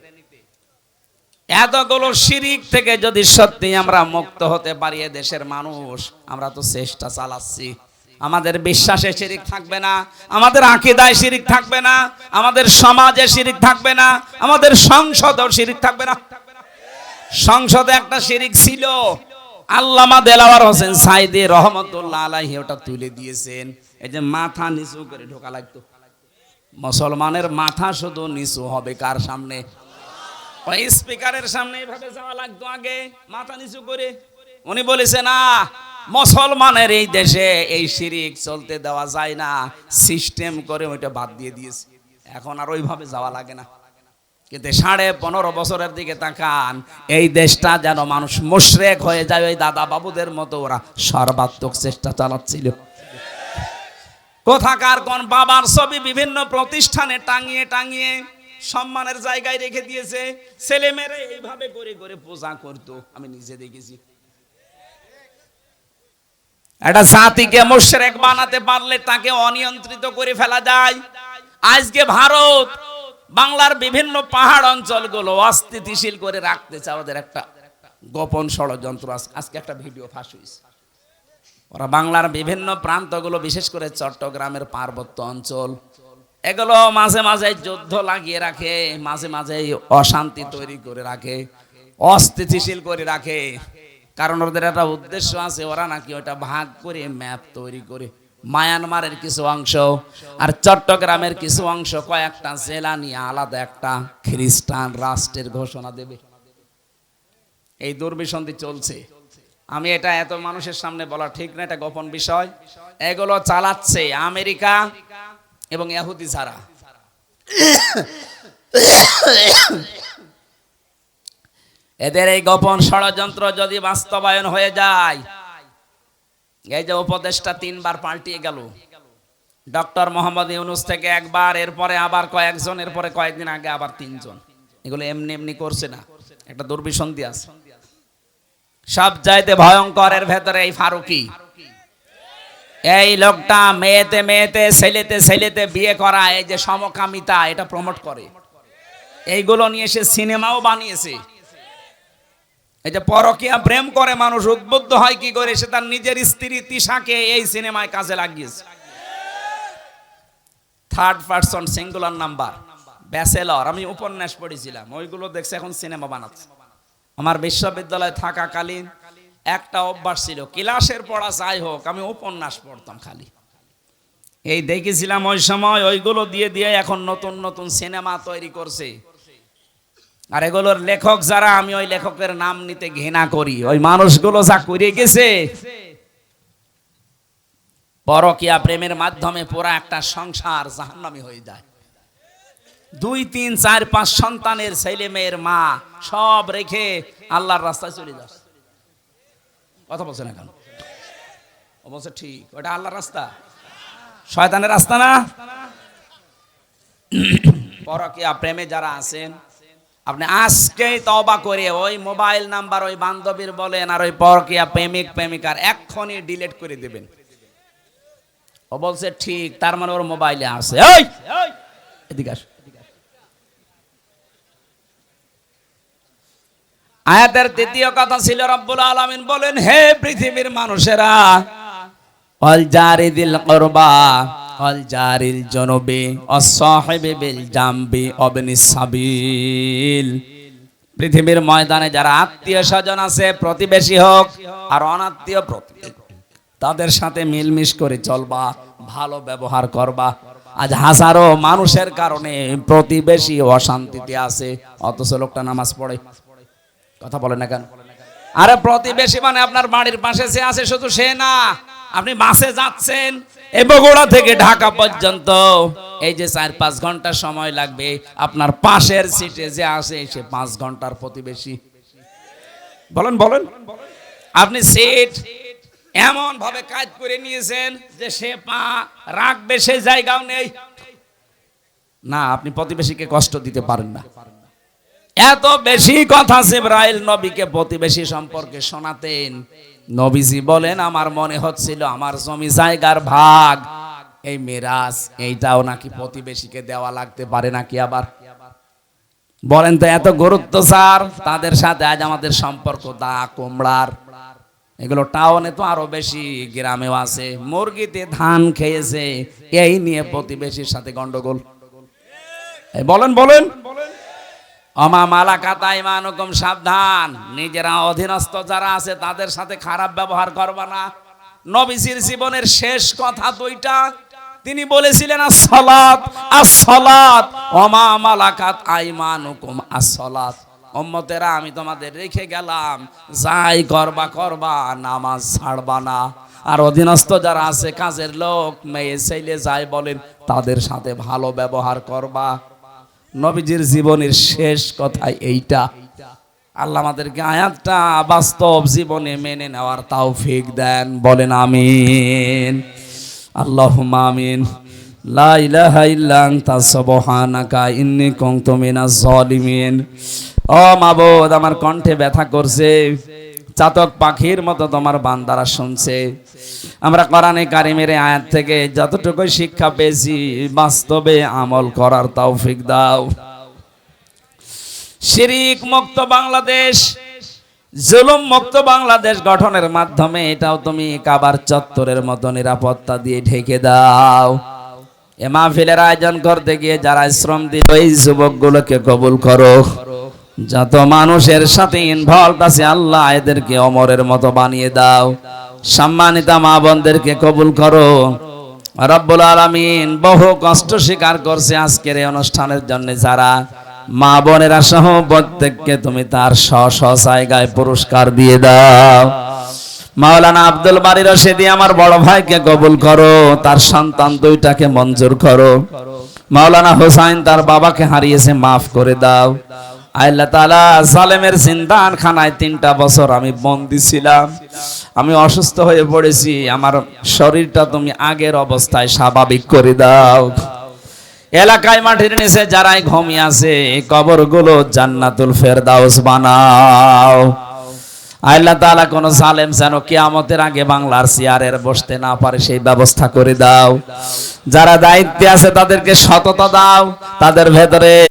এতগুলো শিরিক থেকে যদি সত্যি আমরা মুক্ত হতে পারি দেশের মানুষ, আমরা তো চেষ্টা চালাচ্ছি। আমাদের বিশ্বাসে শিরিক থাকবে না, আমাদের আকীদায় শিরিক থাকবে না, আমাদের সমাজে শিরিক থাকবে না, আমাদের সংসদেও শিরিক থাকবে না। সংসদে একটা শিরিক ছিল, আল্লামা দেলাওয়ার হোসেন সাইদি রহমতুল্লাহ আলাইহি ওটা তুলে দিয়েছেন। এই যে মাথা নিচু করে ঢোকা লাগতো, মুসলমানের মাথা শুধু নিচু হবে কার সামনে? ওই স্পিকারের সামনে এইভাবে যাওয়া লাগতো আগে, মাথা নিচু করে। উনি বলেছে না, মুসলমানের এই দেশে এই শিরিক চলতে দেওয়া যায় না, সিস্টেম করে ওইটা বাদ দিয়ে দিয়েছে। এখন আর ওইভাবে যাওয়া লাগে না। কিন্তু 15.5 বছরের দিকে তাকান, এই দেশটা যেন মানুষ মুশরিক হয়ে যায় ওই দাদা বাবুদের মতো ওরা সর্বাত্মক চেষ্টা চালাচ্ছিল। কোথাকার কোন বাবার ছবি বিভিন্ন প্রতিষ্ঠানে টাঙিয়ে টাঙিয়ে সম্মানের জায়গায় রেখে দিয়েছে, ছেলে মেয়েরা এইভাবে করে করে পূজা করতো, আমি নিজে দেখেছি। একটা জাতিকে মুশরিক বানাতে পারলে তাকে অনিয়ন্ত্রিত করে ফেলা যায়। আজকে ভারত বাংলার বিভিন্ন পাহাড় অঞ্চলগুলো অস্থিতিশীল করে রাখতে চায়, ওদের একটা গোপন ষড়যন্ত্র। আজকে একটা ভিডিও ফাঁস হয়েছে, ওরা বাংলার বিভিন্ন প্রান্তগুলো, বিশেষ করে চট্টগ্রামের পার্বত্য অঞ্চল, এগুলো মাঝে মাঝে যুদ্ধ লাগিয়ে রাখে, মাঝে মাঝে অশান্তি তৈরি করে রাখে, অস্থিতিশীল করে রাখে। কারণ ওদের একটা উদ্দেশ্য আছে, ওরা নাকি ওটা ভাগ করে ম্যাপ তৈরি করে মায়ানমারের কিছু অংশ আর চট্টগ্রামের কিছু অংশ, কয়েকটা জেলা নিয়ে আলাদা একটা খ্রিস্টান রাষ্ট্রের ঘোষণা দেবে। এই দুর্বিসন্ধি চলছে। আমি এটা এত মানুষের সামনে বলা ঠিক না, এটা গোপন বিষয়। এগুলো চালাচ্ছে আমেরিকা এবং ইহুদি যারা। এদের এই গোপন ষড়যন্ত্র যদি বাস্তবায়ন হয়ে যায়, এই যে উপদেশটা 3 বার পাল্টিয়ে গেল, ডক্টর মোহাম্মদ ইউনূস থেকে একবার, এরপরে আবার কয়েকজন, এরপরে কয়েকদিন আগে আবার 3 জন, এগুলো এমনি এমনি করছে না, একটা দুর্বিসন্ধি আছে। সব চাইতে ভয়ঙ্কর এর ভেতরে এই ফারুকি, এই লোকটা মেয়েতে মেয়েতে ছেলেতে ছেলেতে বিয়ে করা, এই যে সমকামিতা, এটা প্রমোট করে। এইগুলো নিয়ে সে সিনেমাও বানিয়েছে। এই যে পরকীয়া প্রেম করে মানুষ উদ্বুদ্ধ হয় কি করে, সে তার নিজের স্ত্রী তিশাকে এই সিনেমায় কাজে লাগিয়েছে। 3rd person singular number, bachelor, আমি উপন্যাস পড়েছিলাম, ওইগুলো দেখছে এখন সিনেমা বানাচ্ছে। আমার বিশ্ববিদ্যালয়ে থাকাকালীন একটা অভ্যাস ছিল, ক্লাসের পড়া যাই হোক আমি উপন্যাস পড়তাম খালি। এই দেখেছিলাম ওই সময়, ওইগুলো দিয়ে দিয়ে এখন নতুন নতুন সিনেমা তৈরি করছে। আর এগুলোর লেখক যারা, আমি ওই লেখকের নাম নিতে ঘৃণা করি, ওই মানুষগুলো যা করে গেছে, পরকীয়া প্রেমের মাধ্যমে পুরা একটা সংসার জাহান্নামী হয়ে যায়। 2, 3, 4, 5 সন্তানের ছেলে মেয়ের মা সব রেখে আল্লাহর রাস্তায় চলে যাচ্ছে। কথা বলছে না কেন? ও বলছে ঠিক, ওটা আল্লাহর রাস্তা, শয়তানের রাস্তা না। পরকীয়া প্রেমে যারা আছেন, আপনি আজকেই তওবা করে ওই মোবাইল নাম্বার ওই বান্ধবীর বলেন আর ওই পরকীয়া প্রেমিক প্রেমিকার এক্ষুনি ডিলিট করে দেবেন। ও বলছে ঠিক, তার মানে ওর মোবাইলে আছে। এই এদিকে আস। আয়াতের তৃতীয় কথা ছিল রব্বুল আলামিন বলেন, হে পৃথিবীর মানুষেরা, ওয়াল জারিদিল কুরবা ওয়াল জারিল জুনুবি ওয়াস সাহিবি বিল জামবি ওয়াবনিস সাবিল। পৃথিবীর ময়দানে যারা আত্মীয় স্বজন আছে, প্রতিবেশী হোক আর অনাত্মীয় প্রতিবেশী, তাদের সাথে মিলমিশ করে চলবা, ভালো ব্যবহার করবা। আজ হাজারো মানুষের কারণে প্রতিবেশী অশান্তিতে আছে, অথচ লোকটা নামাজ পড়ে। কথা বলে না কেন? আরে প্রতিবেশী মানে আপনার বাড়ির পাশে যে আছে, শুধু সে না, আপনি বাসে যাচ্ছেন এই বগুড়া থেকে ঢাকা পর্যন্ত, এই যে 4-5 ঘন্টা সময় লাগবে, আপনার পাশের সিটে যে আছে সে 5 ঘন্টার প্রতিবেশী। বলেন বলেন, আপনি সিট এমন ভাবে কাজ করে নিয়েছেন যে সে পা রাখবে সেই জায়গাও নেই। না, আপনি প্রতিবেশীকে কষ্ট দিতে পারেন না। এত বেশি কথা জিবরাইল নবীকে প্রতিবেশী সম্পর্কে শোনাতেন। নবীজি বলেন, আমার মনে হচ্ছিল আমার জমি জায়গার ভাগ, এই মিরাস, এইটাও নাকি প্রতিবেশীকে দেওয়া লাগতে পারে নাকি। আবার বলেন তো, এত গুরুত্ব স্যার তাদের সাথে আজ আমাদের সম্পর্ক দা কুমড়ার। এগুলো টাউনে তো আরো বেশি, গ্রামেও আছে। মুরগিতে ধান খেয়েছে, এই নিয়ে প্রতিবেশীর সাথে গন্ডগোল। বলেন বলেন, আমা মালাকাত আইমানুকুম, সাবধান, নিজেরা অধীনস্থ যারা আছে তাদের সাথে খারাপ ব্যবহার করবা না। নবীজির জীবনের শেষ কথা দুইটা, তিনি বলেছিলেন as-সালাত as-সালাত, আমা মালাকাত আইমানুকুম as-সালাত। উম্মতেরা, আমি তোমাদের রেখে গেলাম, যাই করবা করবা, নামাজ ছাড়বা না। আর অধীনস্থ যারা আছে, কাজের লোক, মেয়ে ছেলে যাই বলেন, তাদের সাথে ভালো ব্যবহার করবা। নবীজির জীবনের শেষ কথা এইটা। আল্লাহ আমাদেরকে আয়াতটা বাস্তব জীবনে মেনে নেওয়ার তৌফিক দেন, বলেন আমিন। আল্লাহুম্মা আমিন। লা ইলাহা ইল্লা আনতা সুবহানাকা ইন্নী কুনতু মিনাজ জালিমিন। ও মাবুদ, আমার কণ্ঠে ব্যথা করছে, চাতক পাখির মতো তোমার বান্দারা শুনছে। আমরা কোরআনে কারিমের আয়াত থেকে যতটুকু শিক্ষা পেয়েছি, বাস্তবে আমল করার তৌফিক দাও। শিরক মুক্ত বাংলাদেশ, জুলুম মুক্ত বাংলাদেশ গঠনের মাধ্যমে এটাও তুমি কাবার চত্বরের মতো নিরাপত্তা দিয়ে ঢেকে দাও। এ মাহফিলের আয়োজন করতে গিয়ে যারা শ্রম দিল, এই যুবকগুলোকে কবুল করো। যত মানুষের সাথে ইনভলভ আছে, আল্লাহ এদেরকে অমরের মতো বানিয়ে দাও। সম্মানিতা মা বোনদেরকে কবুল করো। রব্বুল আলামিন বহু কষ্ট স্বীকার করছে আজকের এই অনুষ্ঠানের জন্য যারা, মা বোনেরা সহ প্রত্যেককে তুমি তার স্ব জায়গায় পুরস্কার দিয়ে দাও। মাওলানা আব্দুল বারী রশিদি আমার বড় ভাইকে কবুল করো, তার সন্তান দুইটাকে মঞ্জুর করো। মাওলানা হোসাইন তার বাবাকে হারিয়েছে, মাফ করে দাও। আল্লাহ তাআলা, জালেমের জিন্দানখানায় 3টা বছর আমি বন্দী ছিলাম, আমি অসুস্থ হয়ে পড়েছি, আমার শরীরটা তুমি আগের অবস্থায় স্বাভাবিক করে দাও। এলাকায় মাটির নিচে যারাই ঘুমিয়ে আছে, এই কবরগুলো জান্নাতুল ফেরদাউস বানাও। আল্লাহ তাআলা, কোন জালেম যেন কিয়ামতের আগে বাংলার চেয়ারের বসতে না পারে, সেই ব্যবস্থা করে দাও। যারা দায়িত্বে আছে তাদেরকে সততা দাও, তাদের ভেতরে